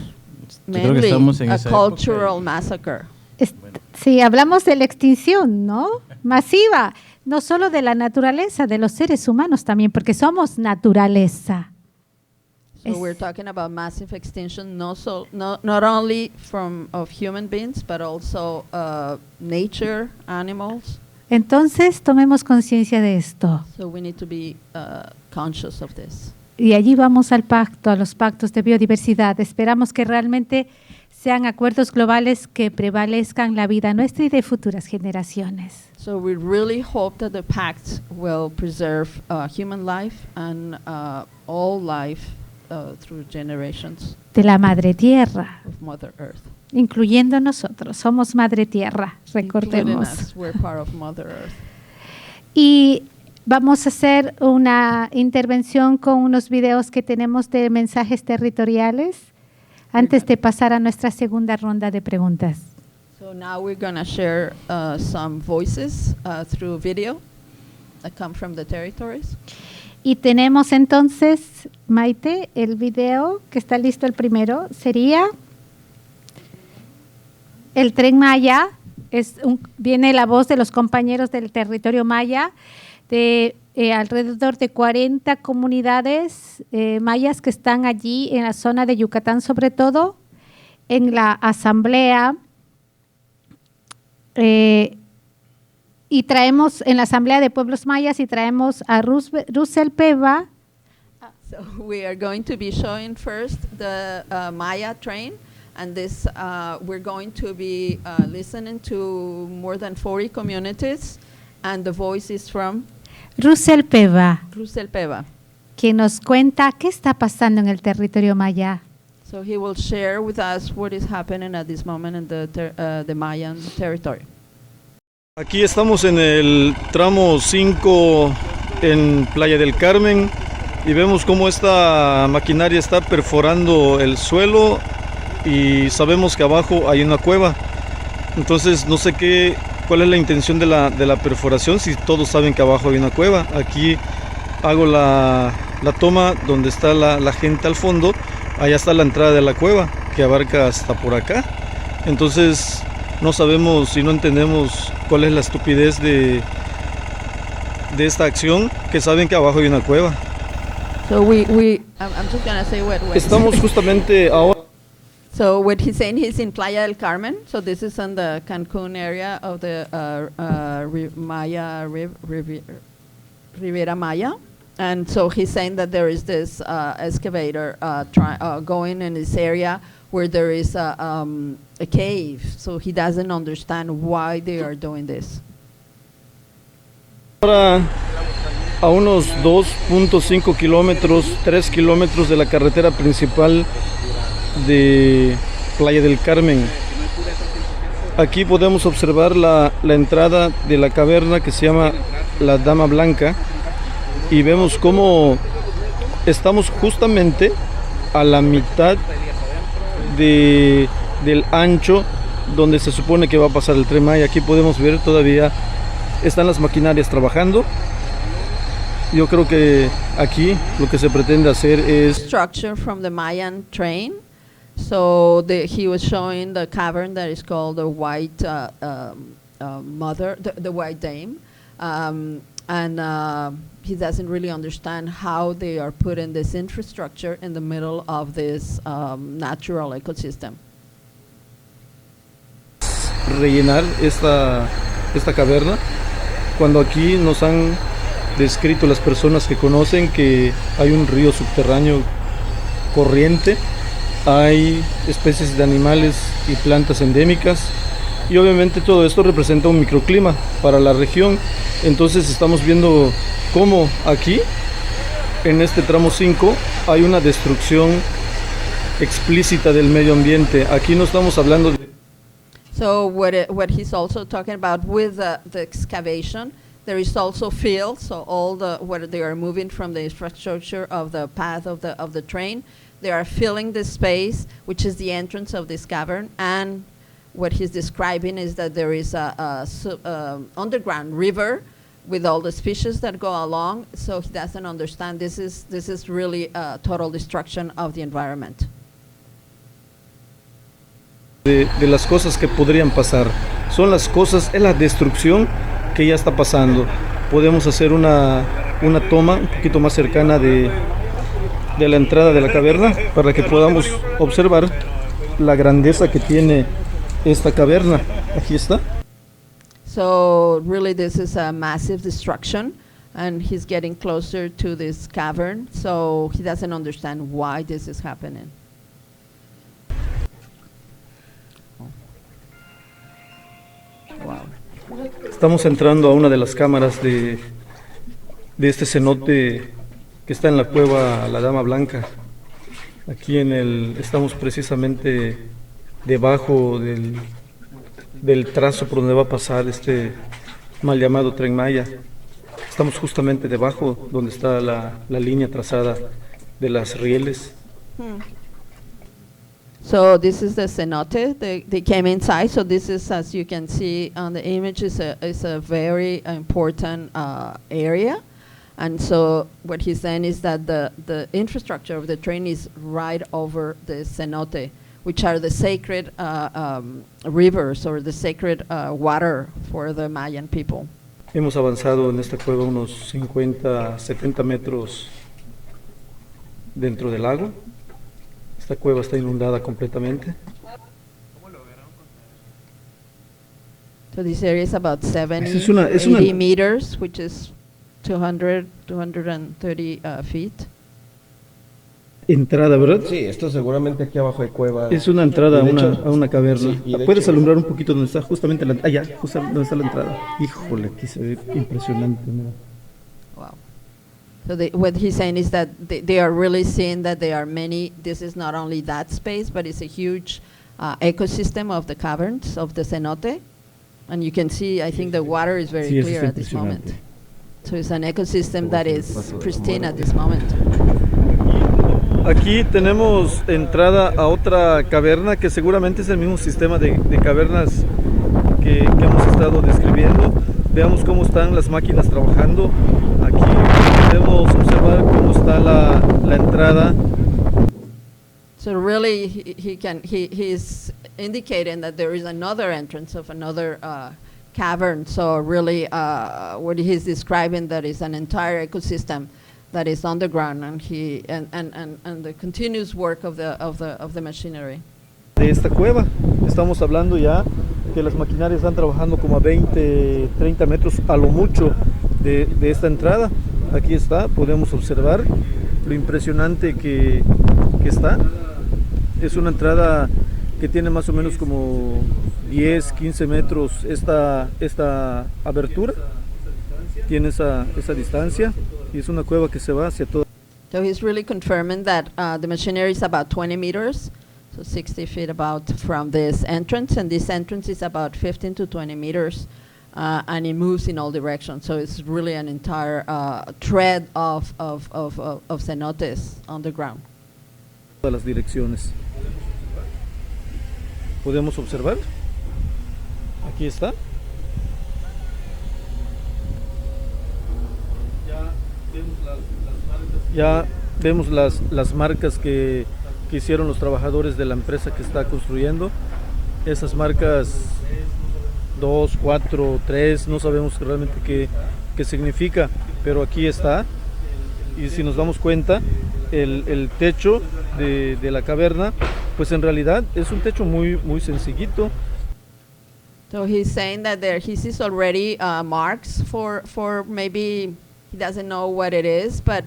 Yo creo que mainly estamos en a esa época cultural y- massacre. Sí, hablamos de la extinción, ¿no? Masiva, no solo de la naturaleza, de los seres humanos también, porque somos naturaleza. So we're talking about massive extinction, not only of human beings, but also nature, animals. Entonces, tomemos conciencia de esto. So we need to be conscious of this. Y allí vamos al pacto, a los pactos de biodiversidad. Esperamos que realmente sean acuerdos globales que prevalezcan la vida nuestra y de futuras generaciones. So we really hope that the pact will preserve human life and all life through generations De la Madre Tierra, of Mother Earth. incluyendo nosotros. Somos Madre Tierra, Including recordemos. us, we're part of Mother Earth. Y vamos a hacer una intervención con unos videos que tenemos de mensajes territoriales antes de pasar a nuestra segunda ronda de preguntas. So now we're going to share some voices through video that come from the territories. Y tenemos entonces, Maite, el video que está listo, el primero, sería el Tren Maya. Viene la voz de los compañeros del territorio maya, de alrededor de 40 comunidades mayas que están allí en la zona de Yucatán, sobre todo, en la asamblea. Y traemos en la Asamblea de Pueblos Mayas y traemos a Rusell Pebá. So we are going to be showing first the Maya train, and this we're going to be listening to more than 40 communities, and the voice is from Rusell Pebá, Rusell Pebá. quien nos cuenta qué está pasando en el territorio maya. So he will share with us what is happening at this moment in the Mayan territory. Aquí estamos en el tramo 5 en Playa del Carmen y vemos cómo esta maquinaria está perforando el suelo y sabemos que abajo hay una cueva. Entonces no sé cuál es la intención de la perforación, si todos saben que abajo hay una cueva. Aquí hago la toma donde está la gente al fondo, allá está la entrada de la cueva. que abarca hasta por acá. Entonces no sabemos y no entendemos cuál es la estupidez de esta acción, que saben que abajo hay una cueva. So I'm just gonna say what Estamos justamente ahora. So what he's saying, he's in Playa del Carmen. So this is on the Cancun area of the Riviera Maya. And so he's saying that there is this excavator going in this area where there is a cave. So he doesn't understand why they are doing this. Ahora a unos 2.5 kilómetros, 3 kilómetros de la carretera principal de Playa del Carmen. Aquí podemos observar la entrada de la caverna que se llama la Dama Blanca, y vemos cómo estamos justamente a la mitad del ancho donde se supone que va a pasar el Tren Maya. Aquí podemos ver todavía están las maquinarias trabajando. Yo creo que aquí lo que se pretende hacer es structure from the Mayan train. So he was showing the cavern that is called the White Mother, the White Dame, and he doesn't really understand how they are putting this infrastructure in the middle of this natural ecosystem. Rellenar esta caverna, cuando aquí nos han descrito las personas que conocen que hay un río subterráneo corriente, hay especies de animales y plantas endémicas, y obviamente todo esto representa un microclima para la región. Entonces estamos viendo cómo aquí en este tramo 5 hay una destrucción explícita del medio ambiente. Aquí no estamos hablando de... So what he's also talking about with the excavation, there is also fill. So all where they are moving from the infrastructure of the path of the train, they are filling the space, which is the entrance of this cavern. And what he's describing is that there is a underground river with all the species that go along. So he doesn't understand this is really a total destruction of the environment. De las cosas que podrían pasar, son las cosas, es la destrucción que ya está pasando. Podemos hacer una toma un poquito más cercana de la entrada de la caverna para que podamos observar la grandeza que tiene esta caverna. Aquí está. So really this is a massive destruction, and he's getting closer to this cavern, so he doesn't understand why this is happening. Wow. Estamos entrando a una de las cámaras de este cenote que está en la cueva La Dama Blanca. Aquí estamos precisamente debajo del trazo por donde va a pasar este mal llamado Tren Maya. Estamos justamente debajo donde está la línea trazada de las rieles. So this is the cenote. They came inside. So this is, as you can see on the image, is a very important area. And so what he's saying is that the infrastructure of the train is right over the cenote, which are the sacred rivers or the sacred water for the Mayan people. Hemos avanzado en esta cueva unos 50, 70 metros dentro del lago. Esta cueva está inundada completamente. So this area is about 70, Es una- 80 meters, which is 230 feet. Entrada, ¿verdad? Sí, esto seguramente aquí abajo hay cueva. Es una entrada a Y de hecho- una caverna. sí, y de ¿Puedes hecho- alumbrar un poquito donde está justamente justo donde está la entrada? Híjole, aquí se ve impresionante, mira. Wow. So what he's saying is that they are really seeing that there are many, this is not only that space, but it's a huge ecosystem of the caverns of the cenote. And you can see, I think the water is very Sí, eso clear está at this moment. impresionante. So it's an ecosystem that is pristine at this moment. Aquí tenemos entrada a otra caverna que seguramente es el mismo sistema de cavernas que hemos estado describiendo. Veamos cómo están las máquinas trabajando. Aquí podemos observar cómo está la entrada. So really, he's indicating that there is another entrance of another cavern. So really, what he's describing, that is an entire ecosystem that is underground, and the continuous work of the machinery. De esta cueva estamos hablando ya que las maquinarias están trabajando como a 20, 30 metros a lo mucho de esta entrada. Aquí está, podemos observar lo impresionante que está. Es una entrada que tiene más o menos como 10, 15 metros esta abertura. Tiene esa distancia y es una cueva que se va hacia todo. So he's really confirming that the machinery is about 20 meters, so 60 feet about from this entrance, and this entrance is about 15 to 20 meters, and it moves in all directions. So it's really an entire thread of cenotes underground. Todas las direcciones. Podemos observar. Aquí está. Ya vemos las marcas que hicieron los trabajadores de la empresa que está construyendo. Esas marcas 2, 4, 3, no sabemos realmente qué significa, pero aquí está. Y si nos damos cuenta, el techo de la caverna, pues en realidad es un techo muy sencillito. So he's saying that he sees already marks for maybe he doesn't know what it is, but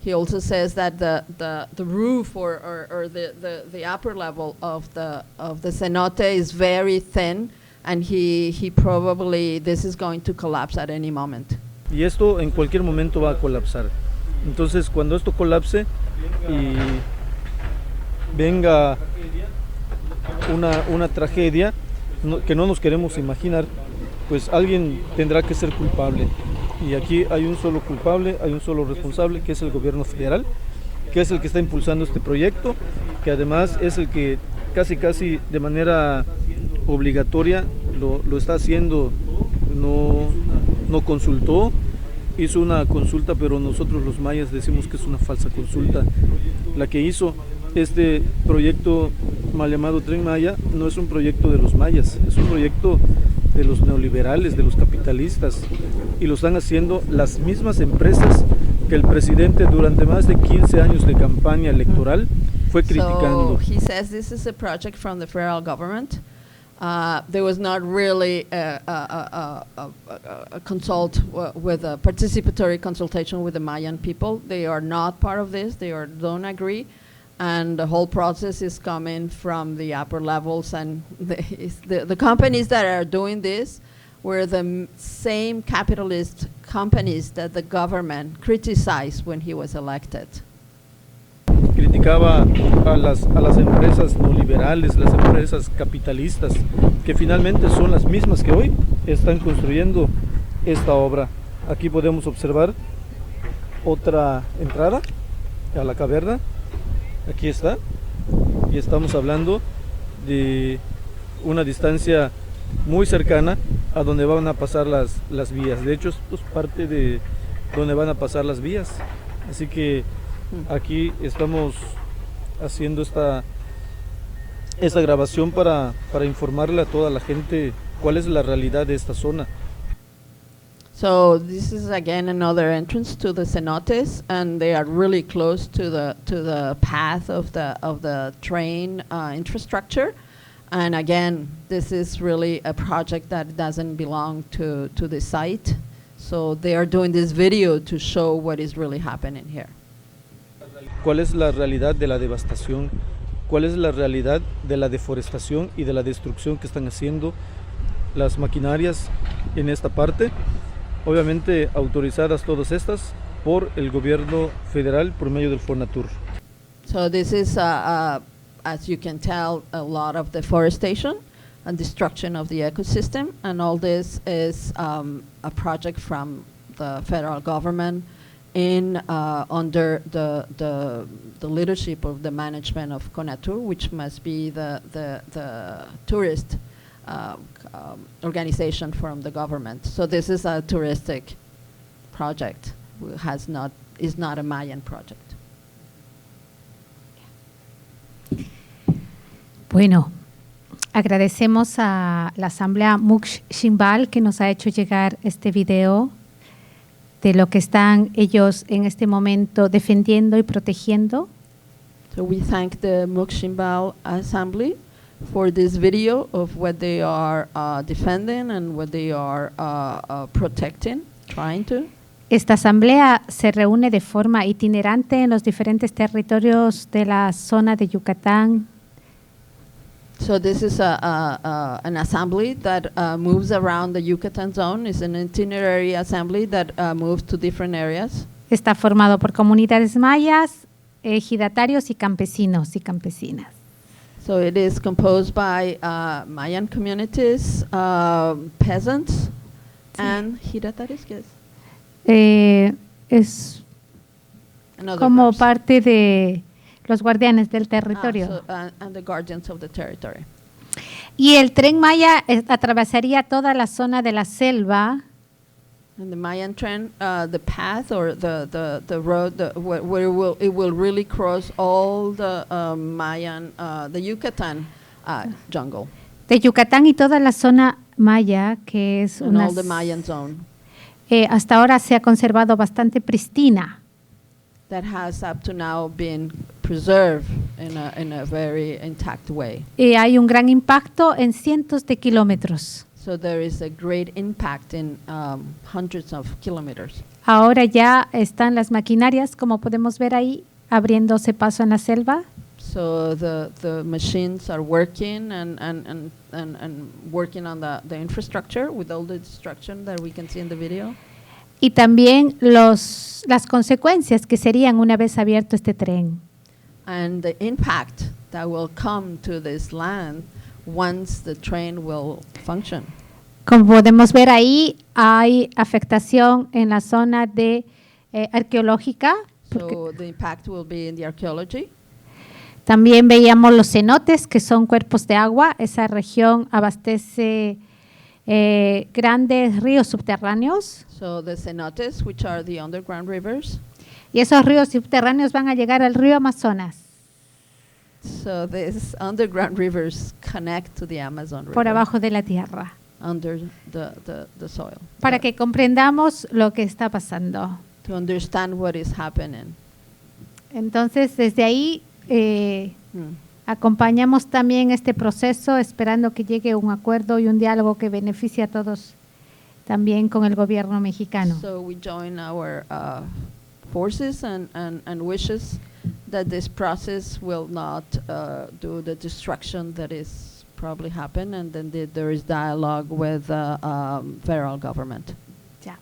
he also says that the roof or the upper level of the cenote is very thin, and he probably this is going to collapse at any moment. Y esto en cualquier momento va a colapsar. Entonces, cuando esto colapse y venga una tragedia que no nos queremos imaginar, pues alguien tendrá que ser culpable. Y aquí hay un solo culpable, hay un solo responsable, que es el gobierno federal, que es el que está impulsando este proyecto, que además es el que casi de manera obligatoria lo está haciendo. No consultó, hizo una consulta, pero nosotros los mayas decimos que es una falsa consulta. La que hizo este proyecto mal llamado Tren Maya no es un proyecto de los mayas, es un proyecto de los neoliberales, de los capitalistas, y lo están haciendo las mismas empresas que el presidente durante más de 15 años de campaña electoral fue criticando. So he says this is a project from the federal government. There was not really a participatory consultation with the Mayan people. They are not part of this. They don't agree. And the whole process is coming from the upper levels, and the companies that are doing this were the same capitalist companies that the government criticized when he was elected. Criticaba a las empresas neoliberales, las empresas capitalistas, que finalmente son las mismas que hoy están construyendo esta obra. Aquí podemos observar otra entrada a la caverna. Aquí está, y estamos hablando de una distancia muy cercana a donde van a pasar las vías. De hecho, esto es parte de donde van a pasar las vías. Así que aquí estamos haciendo esta grabación para informarle a toda la gente cuál es la realidad de esta zona. So this is again another entrance to the cenotes, and they are really close to the path of the train infrastructure. And again, this is really a project that doesn't belong to the site. So they are doing this video to show what is really happening here. ¿Cuál es la realidad de la devastación? ¿Cuál es la realidad de la deforestación y de la destrucción que están haciendo las maquinarias en esta parte? Obviamente autorizadas todas estas por el gobierno federal por medio del Fonatur. So this is, as you can tell, a lot of deforestation and destruction of the ecosystem, and all this is a project from the federal government in under the leadership of the management of CONATUR, which must be the tourist organization from the government. So this is a touristic project, is not a Mayan project. Bueno, agradecemos a la Asamblea Muksh Shimbal que nos ha hecho llegar este video de lo que están ellos en este momento defendiendo y protegiendo. So we thank the Mukshimbal Assembly for this video of what they are defending and what they are protecting, trying to. Esta asamblea se reúne de forma itinerante en los diferentes territorios de la zona de Yucatán. So this is an assembly that moves around the Yucatan zone. It's an itinerary assembly that moves to different areas. Está formado por comunidades mayas, ejidatarios y campesinos y campesinas. So it is composed by Mayan communities, peasants, and ejidatarios, yes. Es And other como groups. parte de los guardianes del territorio. And the guardians of the territory. Y el Tren Maya atravesaría toda la zona de la selva. And the Mayan trend, the path or the road, where it will really cross all the Mayan, the Yucatan jungle. De Yucatán y toda la zona maya, que es And una all the Mayan zone. hasta ahora se ha conservado bastante pristina. That has up to now been preserved in a very intact way. Y hay un gran impacto en cientos de kilómetros. So there is a great impact in hundreds of kilometers. Ahora ya están las maquinarias, como podemos ver ahí, abriéndose paso en la selva. So the machines are working and working on the infrastructure with all the destruction that we can see in the video. Y también las consecuencias que serían una vez abierto este tren. And the impact that will come to this land once the train will function. Como podemos ver ahí, hay afectación en la zona de arqueológica. So the impact will be in the archaeology. También veíamos los cenotes, que son cuerpos de agua. Esa región abastece grandes ríos subterráneos. So the cenotes, which are the underground rivers. Y esos ríos subterráneos van a llegar al río Amazonas, So these underground rivers connect to the Amazon River. por abajo de la tierra, Under the soil. para que comprendamos lo que está pasando. To understand what is happening. Entonces, desde ahí acompañamos también este proceso, esperando que llegue un acuerdo y un diálogo que beneficie a todos, también con el gobierno mexicano. So we join our forces and wishes that this process will not do the destruction that is probably happen, and then there is dialogue with federal government. Ya.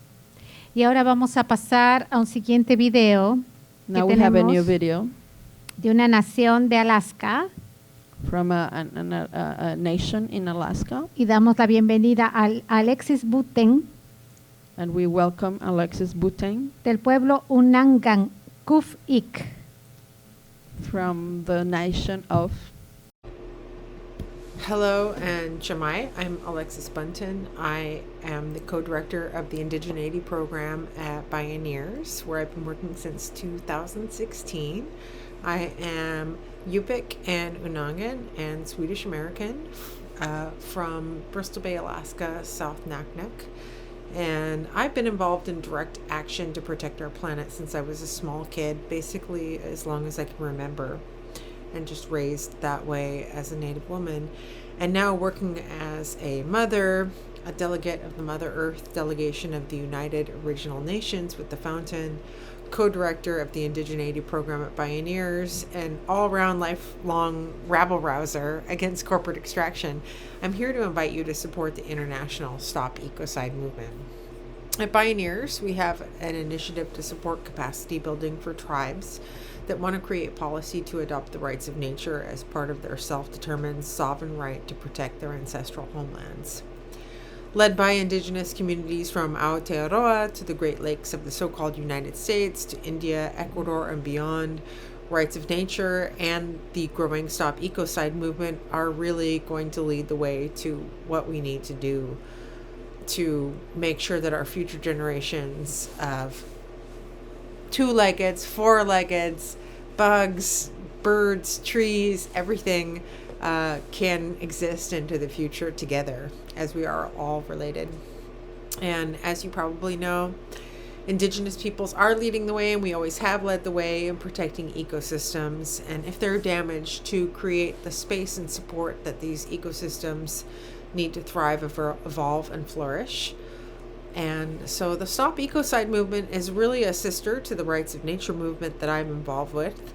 Y ahora vamos a pasar a un siguiente video Now que we have a new tenemos video de una nación de Alaska, from a nation in Alaska, y damos la bienvenida a Alexis Buten and we welcome Alexis Buteng del pueblo Angaangaq from the nation of. Hello and Jamai. I'm Alexis Bunton. I am the co-director of the Indigeneity program at Pioneers, where I've been working since 2016. I am Yupik and Unangan and Swedish American from Bristol Bay, Alaska, South Naknek. And I've been involved in direct action to protect our planet since I was a small kid, basically as long as I can remember, and just raised that way as a Native woman. And now working as a mother, a delegate of the Mother Earth delegation of the United Original Nations with the Fountain, co-director of the Indigeneity program at Pioneers, and all-around lifelong rabble-rouser against corporate extraction, I'm here to invite you to support the international Stop Ecocide movement. At Pioneers, we have an initiative to support capacity building for tribes that want to create policy to adopt the rights of nature as part of their self-determined sovereign right to protect their ancestral homelands. Led by indigenous communities from Aotearoa to the Great Lakes of the so-called United States to India, Ecuador, and beyond, rights of nature and the growing Stop Ecocide movement are really going to lead the way to what we need to do to make sure that our future generations of two-leggeds, four-leggeds, bugs, birds, trees, everything can exist into the future together, as we are all related. And as you probably know, Indigenous peoples are leading the way, and we always have led the way in protecting ecosystems. And if they're damaged, to create the space and support that these ecosystems need to thrive, evolve, and flourish. And so the Stop Ecocide movement is really a sister to the Rights of Nature movement that I'm involved with.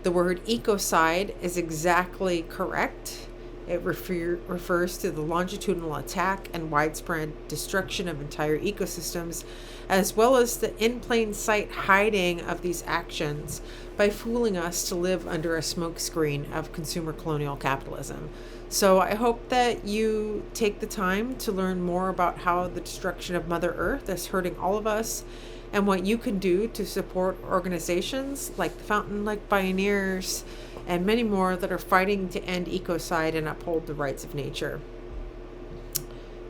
The word ecocide is exactly correct. It refers to the longitudinal attack and widespread destruction of entire ecosystems, as well as the in plain sight hiding of these actions by fooling us to live under a smokescreen of consumer colonial capitalism. So I hope that you take the time to learn more about how the destruction of Mother Earth is hurting all of us, and what you can do to support organizations like the Fountain Lake Pioneers and many more that are fighting to end ecocide and uphold the rights of nature.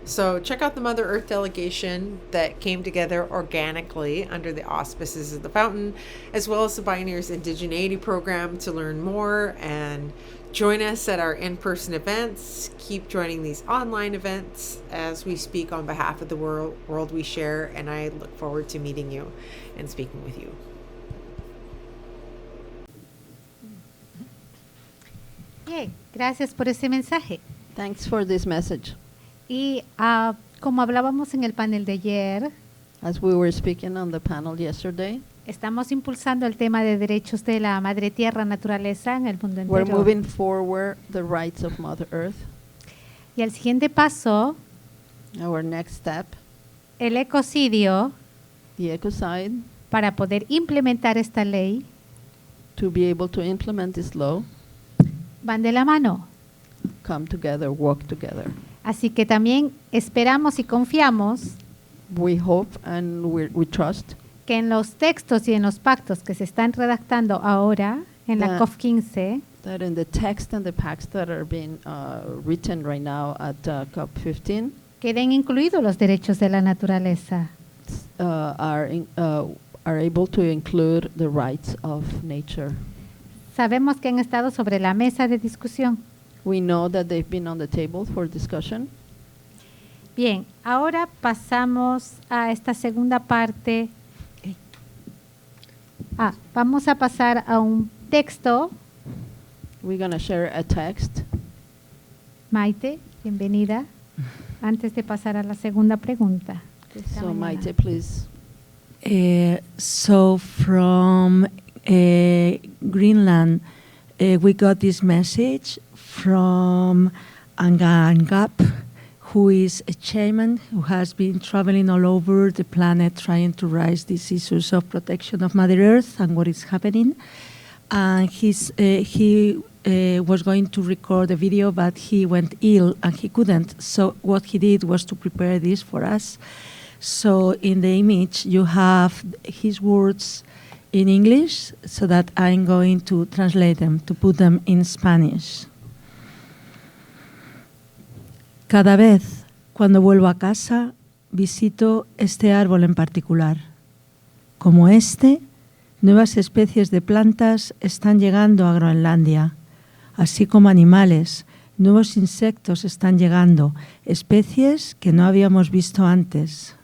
So check out the Mother Earth delegation that came together organically under the auspices of the Fountain, as well as the Pioneers Indigeneity program, to learn more and join us at our in-person events. Keep joining these online events as we speak on behalf of the world we share, and I look forward to meeting you and speaking with you. Bien, gracias por ese mensaje. Thanks for this message. Y como hablábamos en el panel de ayer, As we were speaking on the panel yesterday, estamos impulsando el tema de derechos de la madre tierra, naturaleza en el mundo we're entero. moving forward the rights of Mother Earth. Y el siguiente paso, Our next step, el ecocidio, the ecocide, para poder implementar esta ley, to be able to implement this law, van de la mano. come together, work together. Así que también esperamos y confiamos We hope and we trust que en los textos y en los pactos que se están redactando ahora en la That- COP15 that in the text and the pacts that are being written right now at COP15 queden incluidos los derechos de la naturaleza. are able to include the rights of nature. Sabemos que han estado sobre la mesa de discusión. We know that they've been on the table for discussion. Bien, ahora pasamos a esta segunda parte. Vamos a pasar a un texto. We're going to share a text. Maite, bienvenida. Antes de pasar a la segunda pregunta. Esta So mañana. Maite, please. So from Greenland, we got this message from Angaangaq, who is a shaman who has been traveling all over the planet trying to raise these issues of protection of Mother Earth and what is happening. And he was going to record a video, but he went ill and he couldn't. So what he did was to prepare this for us. So in the image, you have his words in English, so that I'm going to translate them, to put them in Spanish. Cada vez cuando vuelvo a casa, visito este árbol en particular. Como este, nuevas especies de plantas están llegando a Groenlandia, así como animales, nuevos insectos están llegando, especies que no habíamos visto antes.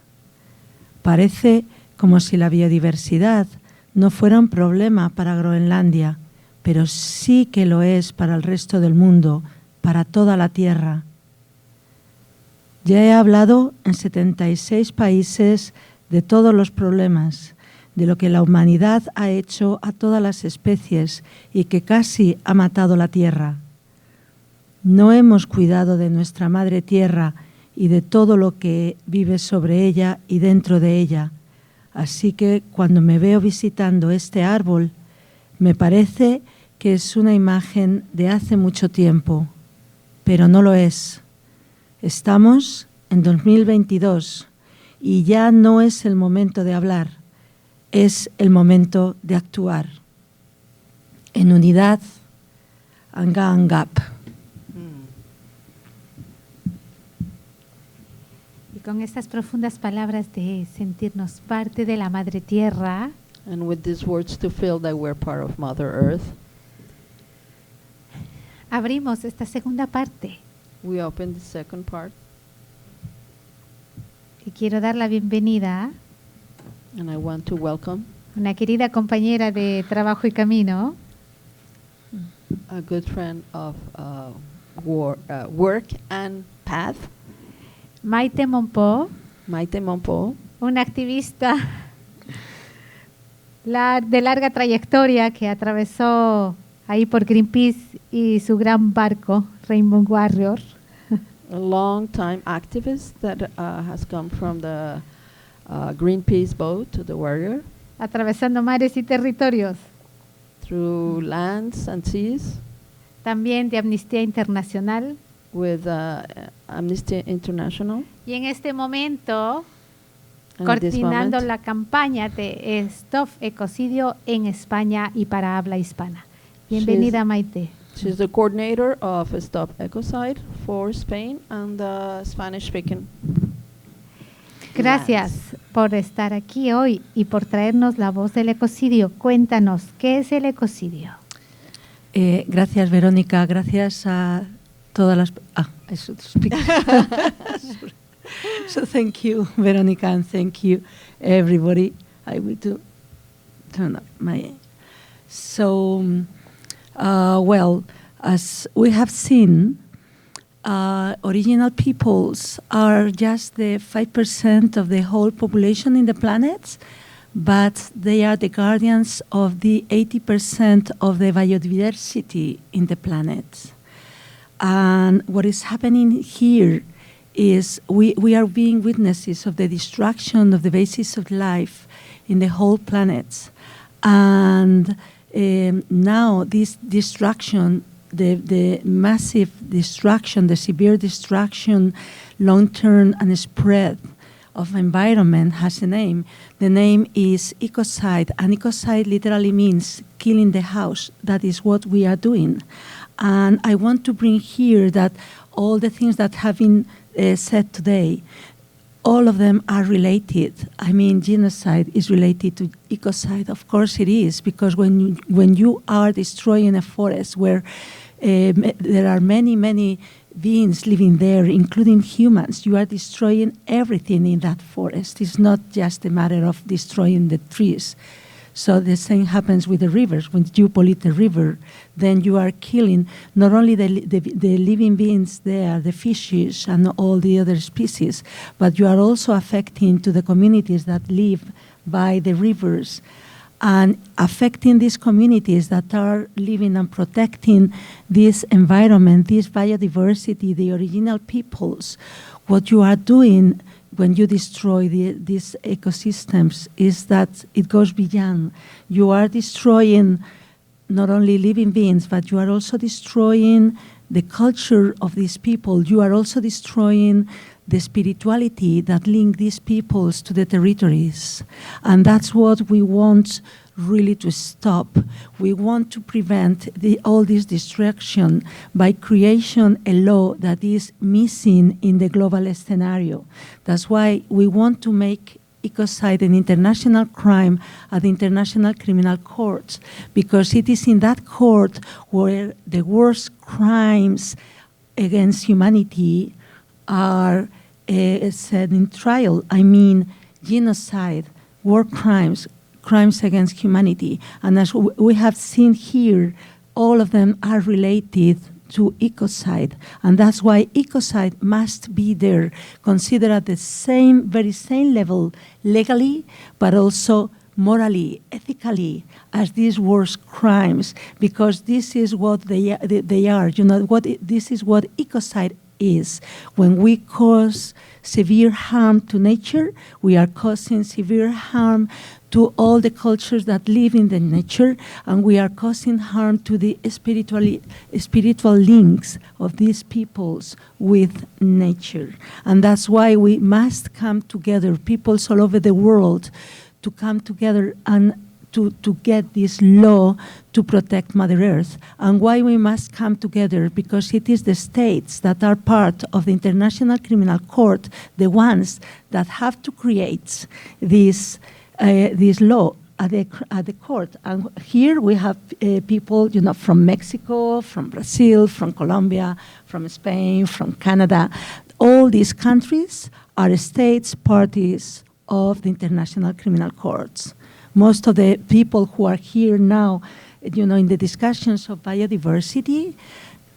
Parece como si la biodiversidad no fuera un problema para Groenlandia, pero sí que lo es para el resto del mundo, para toda la Tierra. Ya he hablado en 76 países de todos los problemas, de lo que la humanidad ha hecho a todas las especies y que casi ha matado la Tierra. No hemos cuidado de nuestra madre Tierra y de todo lo que vive sobre ella y dentro de ella. Así que cuando me veo visitando este árbol, me parece que es una imagen de hace mucho tiempo, pero no lo es. Estamos en 2022 y ya no es el momento de hablar, es el momento de actuar. En unidad, Angaangaq. Y con estas profundas palabras de sentirnos parte de la Madre Tierra, And with these words to feel that we're part of Mother Earth, Abrimos esta segunda parte We open the second part, y quiero dar la bienvenida and I want to welcome a una querida compañera de trabajo y camino, a good friend of work and path, Maite Mompó, Maite Mompó, una activista de larga trayectoria que atravesó ahí por Greenpeace y su gran barco, Rainbow Warrior. a long-time activist that has come from the Greenpeace boat to the Warrior, Atravesando mares y territorios. through lands and seas, También de Amnistía Internacional. with Amnesty International. Y en este momento, And at this coordinando moment, la campaña de Stop Ecocidio en España y para habla hispana. Bienvenida, Maite. she's the coordinator of Stop Ecocide for Spain and the Spanish-speaking. Gracias por estar aquí hoy y por traernos la voz del ecocidio. Cuéntanos, ¿qué es el ecocidio? Gracias, Verónica. Gracias a todas las... I should speak. So thank you, Verónica, and thank you, everybody. I will turn up my... So, well, as we have seen, original peoples are just the 5% of the whole population in the planet, but they are the guardians of the 80% of the biodiversity in the planet. And what is happening here is we are being witnesses of the destruction of the basis of life in the whole planet. And now this destruction, the massive destruction, the severe destruction, long-term and spread of environment has a name. The name is ecocide, and ecocide literally means killing the house. That is what we are doing. And I want to bring here that all the things that have been said today, all of them are related. I mean, genocide is related to ecocide. Of course it is, because when you are destroying a forest where there are many beings living there, including humans, you are destroying everything in that forest. It's not just a matter of destroying the trees. So the same happens with the rivers. When you pollute the river, then you are killing not only the living beings there, the fishes and all the other species, but you are also affecting to the communities that live by the rivers and affecting these communities that are living and protecting this environment, this biodiversity, the original peoples. What you are doing when you destroy these ecosystems is that it goes beyond. You are destroying not only living beings, but you are also destroying the culture of these people. You are also destroying the spirituality that link these peoples to the territories. And that's what we want really to stop. We want to prevent all this destruction by creation a law that is missing in the global scenario. That's why we want to make ecocide an international crime at the International Criminal Court, because it is in that court where the worst crimes against humanity are set in trial. I mean, genocide, war crimes, crimes against humanity. And as we have seen here, all of them are related to ecocide. And that's why ecocide must be there, considered at the very same level legally, but also morally, ethically, as these worst crimes, because this is what they are. You know, this is what ecocide is. When we cause severe harm to nature, we are causing severe harm to all the cultures that live in the nature, and we are causing harm to the spiritual links of these peoples with nature. And that's why we must come together, peoples all over the world, to come together and to get this law to protect Mother Earth. And why we must come together, because it is the states that are part of the International Criminal Court, the ones that have to create this law. at the court. And here we have people, from Mexico, from Brazil, from Colombia, from Spain, from Canada. All these countries are states parties of the International Criminal Courts. Most of the people who are here now, in the discussions of biodiversity,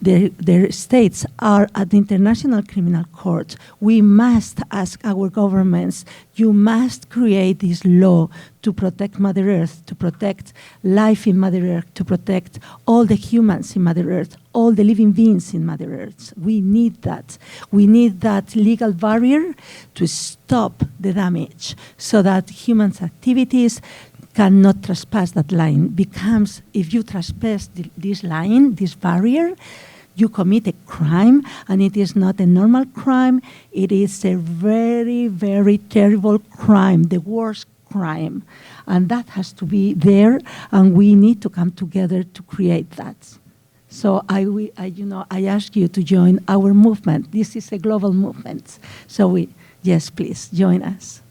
their states are at the International Criminal Court. We must ask our governments, you must create this law to protect Mother Earth, to protect life in Mother Earth, to protect all the humans in Mother Earth, all the living beings in Mother Earth. We need that. We need that legal barrier to stop the damage so that humans' activities cannot trespass that line. Becomes, if you trespass this line, this barrier, you commit a crime, and it is not a normal crime. It is a very, very terrible crime, the worst crime. And that has to be there, and we need to come together to create that. So I ask you to join our movement. This is a global movement. So yes, please, join us.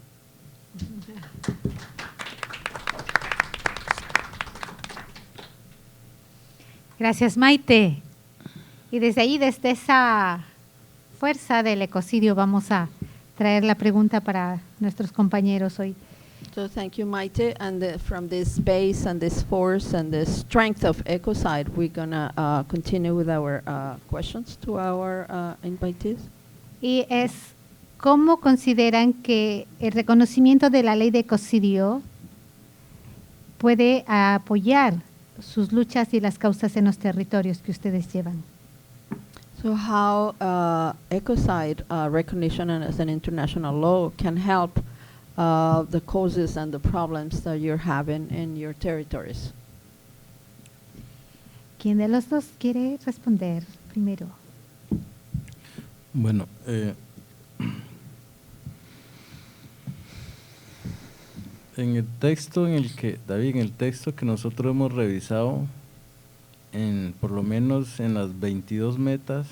Gracias, Maite. Y desde ahí, desde esa fuerza del ecocidio, vamos a traer la pregunta para nuestros compañeros hoy. So thank you, Maite. And from this base and this force and the strength of ecocide, we're going to continue with our questions to our invitees. Y es, ¿cómo consideran que el reconocimiento de la ley de ecocidio puede apoyar sus luchas y las causas en los territorios que ustedes llevan? So how ecocide recognition as an international law can help the causes and the problems that you're having in your territories? ¿Quién de los dos quiere responder primero? Bueno, en el texto David, en el texto que nosotros hemos revisado, por lo menos en las 22 metas,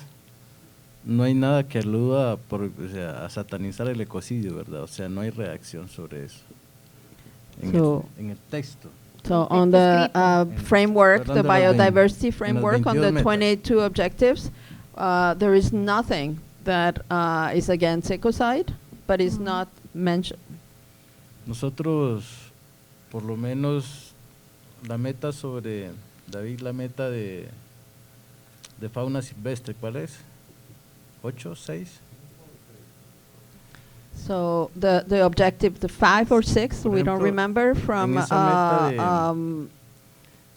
no hay nada que aluda a satanizar el ecocidio, ¿verdad? O sea, no hay reacción sobre eso en el texto. So on the framework, the biodiversity framework, on the 22 objectives, there is nothing that is against ecocide, but is not mentioned. Nosotros, por lo menos, la meta sobre, David, la meta de fauna silvestre, ¿cuál es? ¿8, 6? So the objective, the 5 or 6, we don't remember from.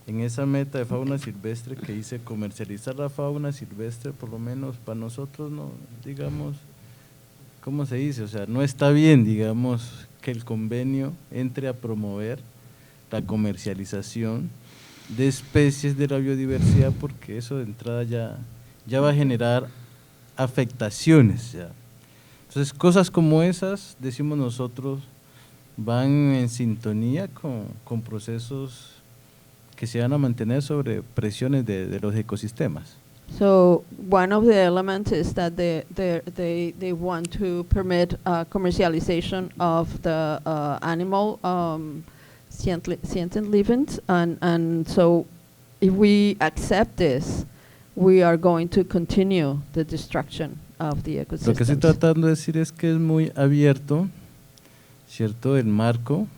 En esa meta de fauna silvestre que dice comercializar la fauna silvestre, por lo menos para nosotros, no, digamos, ¿cómo se dice? O sea, no está bien, digamos, que el convenio entre a promover la comercialización de especies de la biodiversidad, porque eso de entrada ya va a generar afectaciones. Ya. Entonces, cosas como esas, decimos nosotros, van en sintonía con procesos que se van a mantener sobre presiones de los ecosistemas. So one of the elements is that they want to permit commercialization of the animal sentient living, and so if we accept this, we are going to continue the destruction of the ecosystems. Lo que estoy tratando de decir es que es muy abierto, ¿cierto? El marco.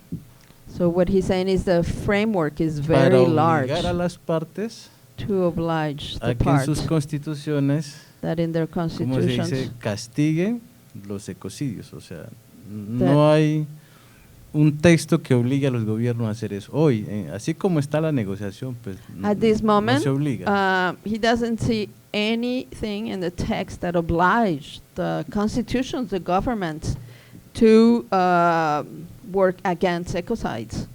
So what he's saying is the framework is very large. Para obligar a las partes to oblige the a que en sus constituciones, that in their constitutions, como se dice, castiguen los ecocidios. O sea, no hay un texto que obligue a los gobiernos a hacer eso. Hoy, así como está la negociación, pues at this moment, no se obliga. He doesn't see anything in the text that oblige the constitutions, the governments, to work against ecocides.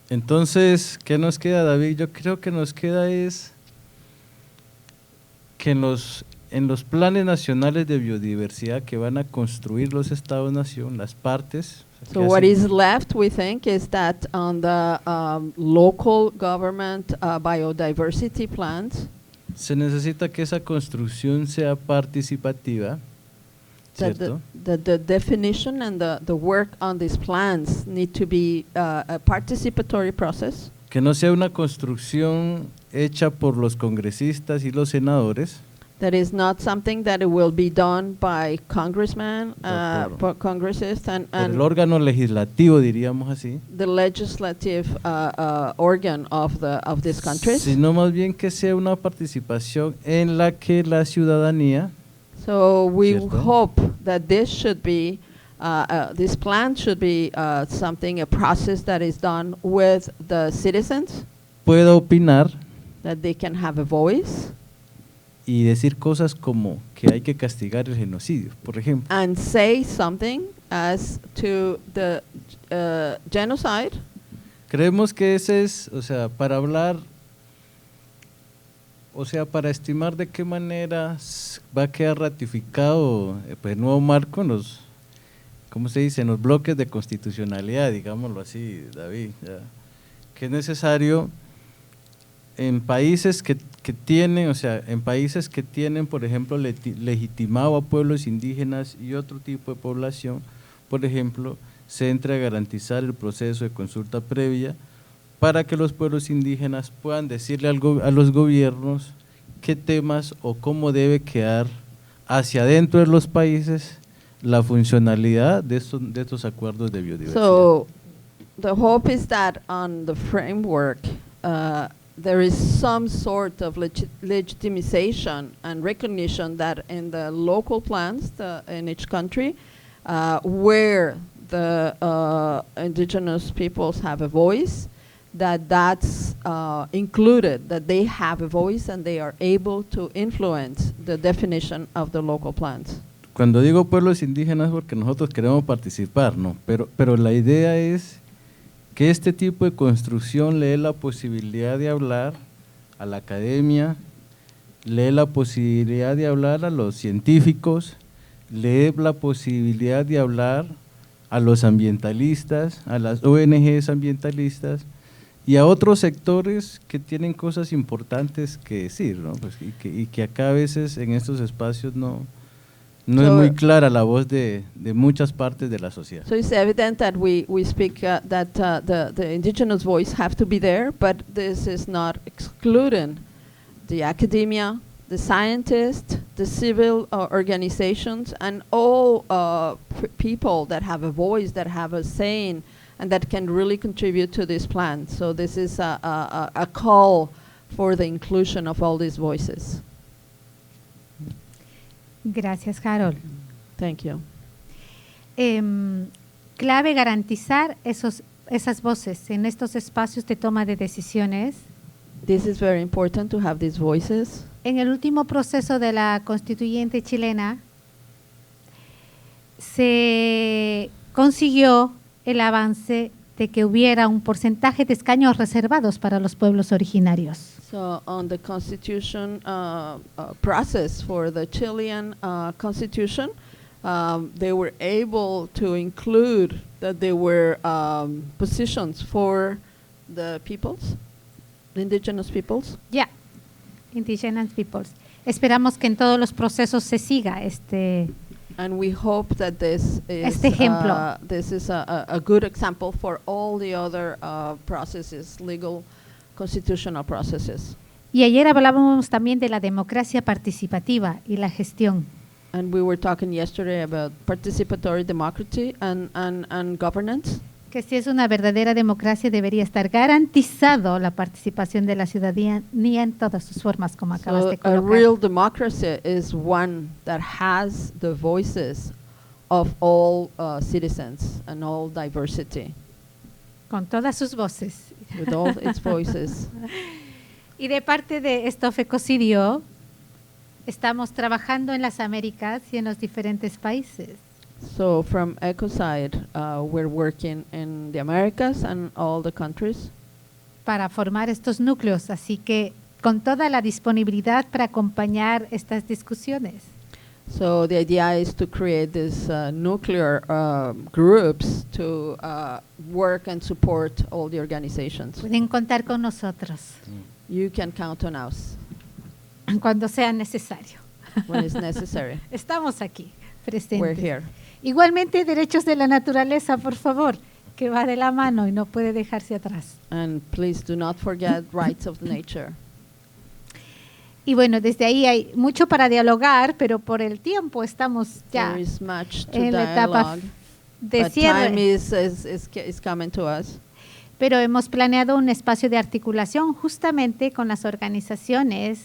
Entonces, ¿qué nos queda, David? Yo creo que nos queda es que en los planes nacionales de biodiversidad que van a construir los Estados-nación, las partes. So what is left, we think, is that on the local government biodiversity plans, se necesita que esa construcción sea participativa, ¿cierto? the definition and the work on these plans need to be a participatory process. Que no sea una construcción hecha por los congresistas y los senadores, That is not something that it will be done by congressmen, congressists, por el and órgano legislativo, diríamos así, the legislative organ of these countries. sino más bien que sea una participación en la que la ciudadanía, So we ¿cierto? hope that this should be, this plan should be something, a process that is done with the citizens, pueda opinar that they can have a voice, y decir cosas como que hay que castigar el genocidio, por ejemplo. and say something as to the genocide. Creemos que ese es, o sea, para hablar, o sea, para estimar de qué manera va a quedar ratificado pues, el nuevo marco en los, ¿cómo se dice?, en los bloques de constitucionalidad, digámoslo así, David, ya, que es necesario en países que tienen, o sea, en países que tienen, por ejemplo, legitimado a pueblos indígenas y otro tipo de población, por ejemplo, se entre a garantizar el proceso de consulta previa para que los pueblos indígenas puedan decirle a los gobiernos qué temas o cómo debe quedar hacia adentro de los países la funcionalidad de estos acuerdos de biodiversidad. So the hope is that on the framework, there is some sort of legitimization and recognition that in the local plans in each country, where the indigenous peoples have a voice, that's included, that they have a voice and they are able to influence the definition of the local plans. Cuando digo pueblos indígenas porque nosotros queremos participar, ¿no? Pero la idea es que este tipo de construcción le dé la posibilidad de hablar a la academia, le dé la posibilidad de hablar a los científicos, le dé la posibilidad de hablar a los ambientalistas, a las ONGs ambientalistas y a otros sectores que tienen cosas importantes que decir, ¿no? Pues y que acá a veces en estos espacios no es muy clara la voz de muchas partes de la sociedad. So it's evident that we speak that the indigenous voice have to be there, but this is not excluding the academia, the scientists, the civil organizations, and all people that have a voice, that have a saying, and that can really contribute to this plan. So this is a call for the inclusion of all these voices. Gracias, Harol. Thank you. Clave garantizar esas voces en estos espacios de toma de decisiones. This is very important to have these voices. En el último proceso de la constituyente chilena se consiguió el avance de que hubiera un porcentaje de escaños reservados para los pueblos originarios. So on the constitution process for the Chilean constitution, they were able to include that there were positions for the peoples, the indigenous peoples. Ya, indigenous peoples. Esperamos que en todos los procesos se siga And we hope that this is ejemplo. This is a good example for all the other processes, legal, constitutional processes. Y ayer hablábamos también de la democracia participativa y la gestión. And we were talking yesterday about participatory democracy and governance. Que si es una verdadera democracia debería estar garantizado la participación de la ciudadanía en todas sus formas, como acabas de A colocar. real democracy is one that has the voices of all citizens and all diversity, Con todas sus voces. with all its voices. Y de parte de Ecocidio, estamos trabajando en las Américas y en los diferentes países. So from Ecocide, we're working in the Americas and all the countries Para formar estos núcleos, así que con toda la disponibilidad para acompañar estas discusiones. So the idea is to create these nuclear groups to work and support all the organizations. Pueden contar con nosotros You can count on us cuando sea necesario. when it's necessary. Estamos aquí. presentes. we're here. Igualmente, derechos de la naturaleza, por favor, que va de la mano y no puede dejarse atrás. And please do not forget rights of nature. Y bueno, desde ahí hay mucho para dialogar, pero por el tiempo estamos ya There is much to en la etapa dialogue, de but cierre. time is coming to us. Pero hemos planeado un espacio de articulación justamente con las organizaciones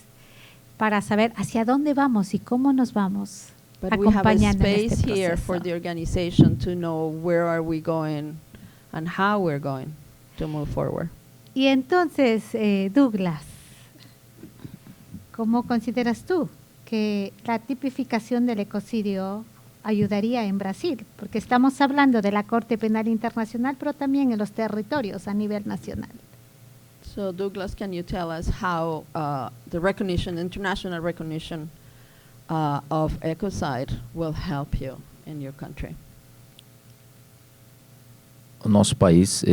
para saber hacia dónde vamos y cómo nos vamos But we have a acompañando en space este here proceso. for the organization to know where are we going and how we're going to move forward. Y entonces, Douglas, ¿cómo consideras tú que la tipificación del ecocidio ayudaría en Brasil? Porque estamos hablando de la Corte Penal Internacional, pero también en los territorios a nivel nacional. So Douglas, can you tell us how the recognition, international recognition of ecocide will help you in your country? O nosso país,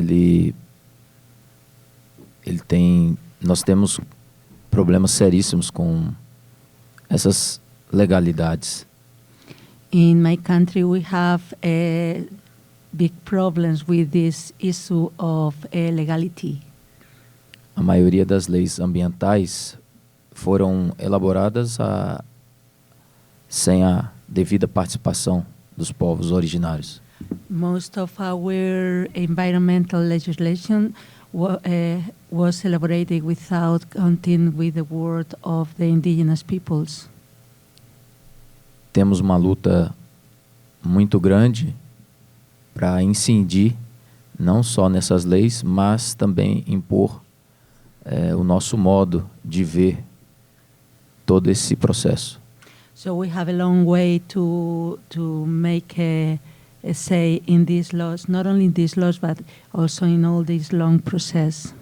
nós temos problemas seríssimos com essas legalidades. In my country, we have big problems with this issue of legality. A maioria das leis ambientais foram elaboradas sem a devida participação dos povos originários. Most of our environmental legislation was elaborated without counting with the word of the indigenous peoples. Temos uma luta muito grande para incidir não só nessas leis, mas também impor o nosso modo de ver todo esse processo. So we have a long way to make a say in these laws, not only in these laws, but also in all this long process.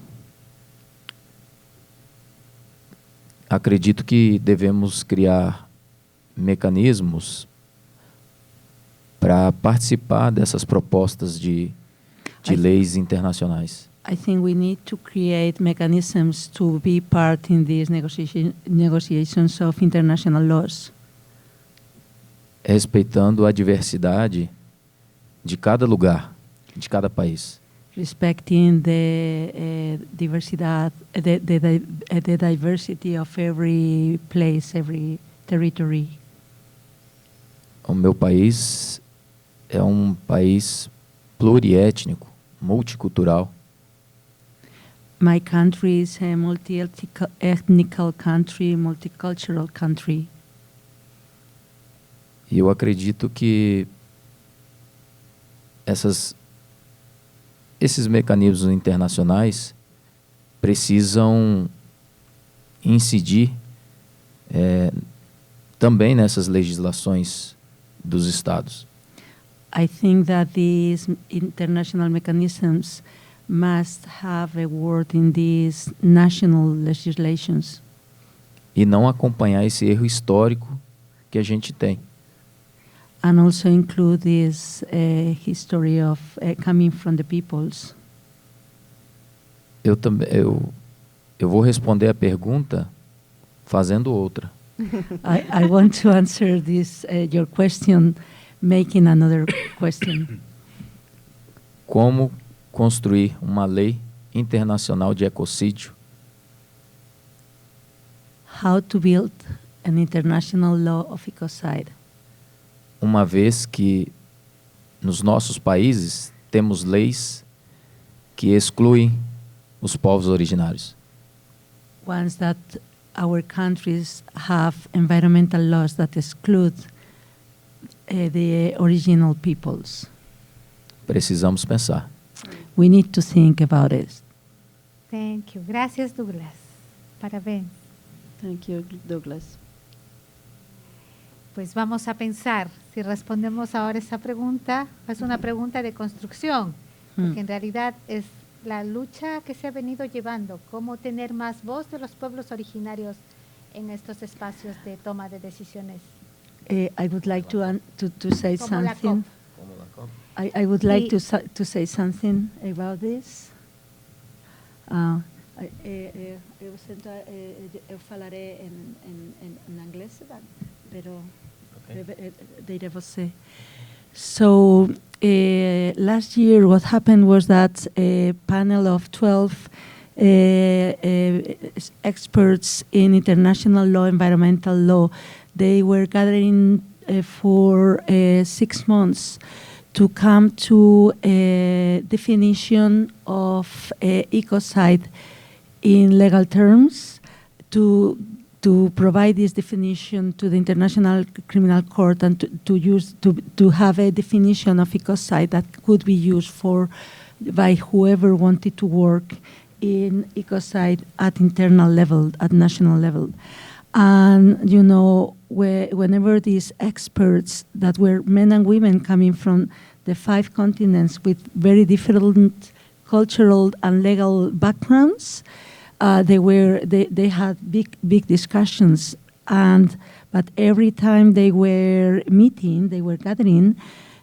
Acredito que devemos criar mecanismos para participar dessas propostas de leis internacionais. I think we need to create mechanisms to be part in these negotiations of international laws. Respeitando a diversidade de cada lugar, de cada país. Respecting the diversity of every place, every territory. O meu país é um país pluriétnico, multicultural. My country is a multi-ethnic country, multicultural country. E eu acredito que esses mecanismos internacionais precisam incidir também nessas legislações dos estados. I think that these international mechanisms must have a word in these national legislations. E não acompanhar esse erro histórico que a gente tem. And also include this history of coming from the peoples. Eu vou responder a pergunta fazendo outra. I want to answer this your question, making another question. Como construir uma lei internacional de ecocídio? How to build an international law of ecocide? Uma vez que nos nossos países temos leis que excluem os povos originários. Once that our countries have environmental laws that exclude the original peoples. Precisamos pensar. We need to think about it. Thank you. Gracias, Douglas. Parabéns. Thank you, Douglas. Pues vamos a pensar, si respondemos ahora esa pregunta, es una pregunta de construcción, porque en realidad es la lucha que se ha venido llevando, cómo tener más voz de los pueblos originarios en estos espacios de toma de decisiones. I would like to say Como la something. COP. I would like to say something about this. Eu falaré en inglés, pero So last year what happened was that a panel of 12 experts in international law, environmental law, they were gathering for 6 months to come to a definition of ecocide in legal terms, to provide this definition to the International Criminal Court and to have a definition of ecocide that could be used by whoever wanted to work in ecocide at internal level, at national level. And, you know, whenever these experts that were men and women coming from the 5 continents with very different cultural and legal backgrounds, they had big discussions, but every time they were meeting, they were gathering,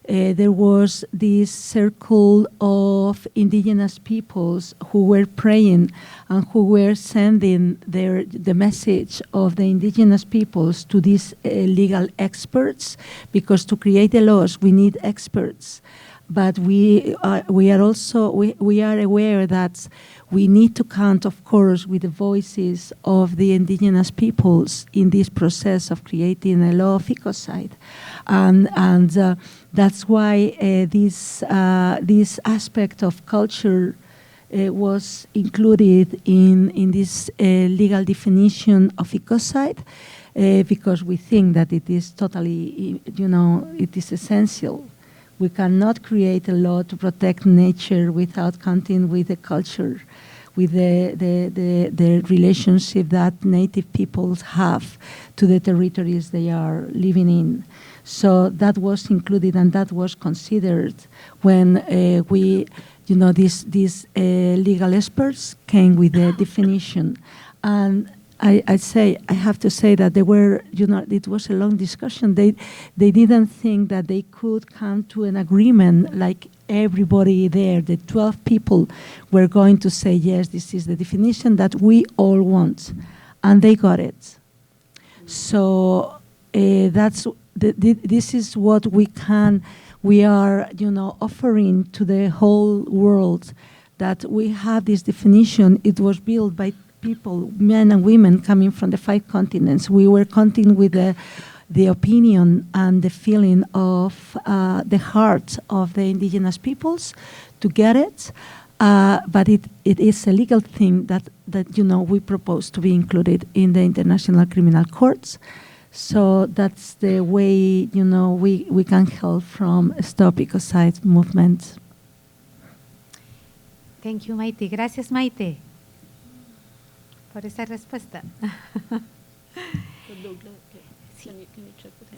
there was this circle of indigenous peoples who were praying and who were sending the message of the indigenous peoples to these legal experts, because to create the laws we need experts. But we are aware that we need to count, of course, with the voices of the indigenous peoples in this process of creating a law of ecocide, and that's why this aspect of culture was included in this legal definition of ecocide, because we think that it is totally, it is essential. We cannot create a law to protect nature without counting with the culture, with the relationship that native peoples have to the territories they are living in. So that was included and that was considered when these legal experts came with the definition. And I have to say that it was a long discussion. They didn't think that they could come to an agreement, like everybody there, the 12 people were going to say, yes, this is the definition that we all want. And they got it. So this is what we are offering to the whole world, that we have this definition. It was built by people, men and women coming from the 5 continents. We were counting with the opinion and the feeling of the heart of the indigenous peoples to get it. But it is a legal thing that we propose to be included in the International Criminal Courts. So that's the way we can help from Stop Ecocide movement. Thank you, Maite. Gracias, Maite, por esa respuesta.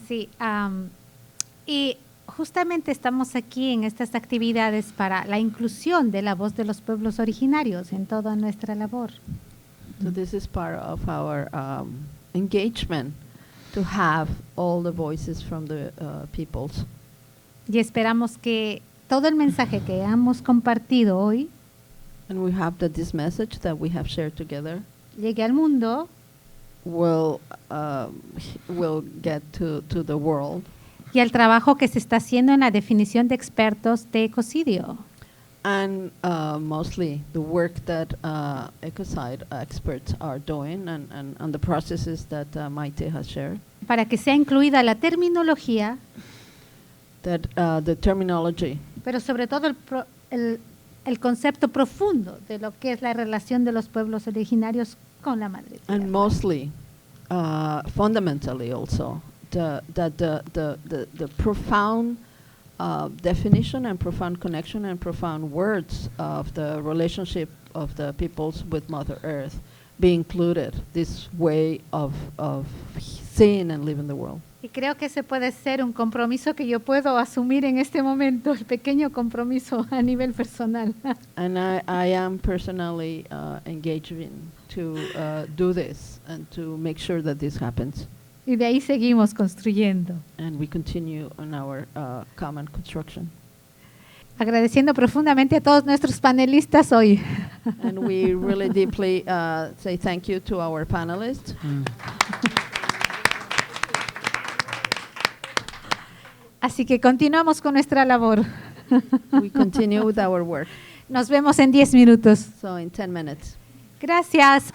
Sí, y justamente estamos aquí en estas actividades para la inclusión de la voz de los pueblos originarios en toda nuestra labor. So this is part of our engagement, to have all the voices from the peoples. Y esperamos que todo el mensaje que hemos compartido hoy, and we hope that this message that we have shared together llegue al mundo, will get to the world. Y el trabajo que se está haciendo en la definición de expertos de ecocidio. And mostly the work that ecocide experts are doing, and the processes that Maite has shared. Para que sea incluida la terminología, that the terminology, pero sobre todo el concepto profundo de lo que es la relación de los pueblos originarios con la madre tierra. And mostly, fundamentally also, the profound definition and profound connection and profound words of the relationship of the peoples with Mother Earth be included, this way of seeing and living the world. Y creo que ese puede ser un compromiso que yo puedo asumir en este momento, el pequeño compromiso a nivel personal. And I am personally engaging to do this and to make sure that this happens. Y de ahí seguimos construyendo. And we continue on our common construction. Agradeciendo profundamente a todos nuestros panelistas hoy. And we really deeply say thank you to our panelists. Así que continuamos con nuestra labor. We continue with our work. Nos vemos en 10 minutos. So in 10 minutes. Gracias.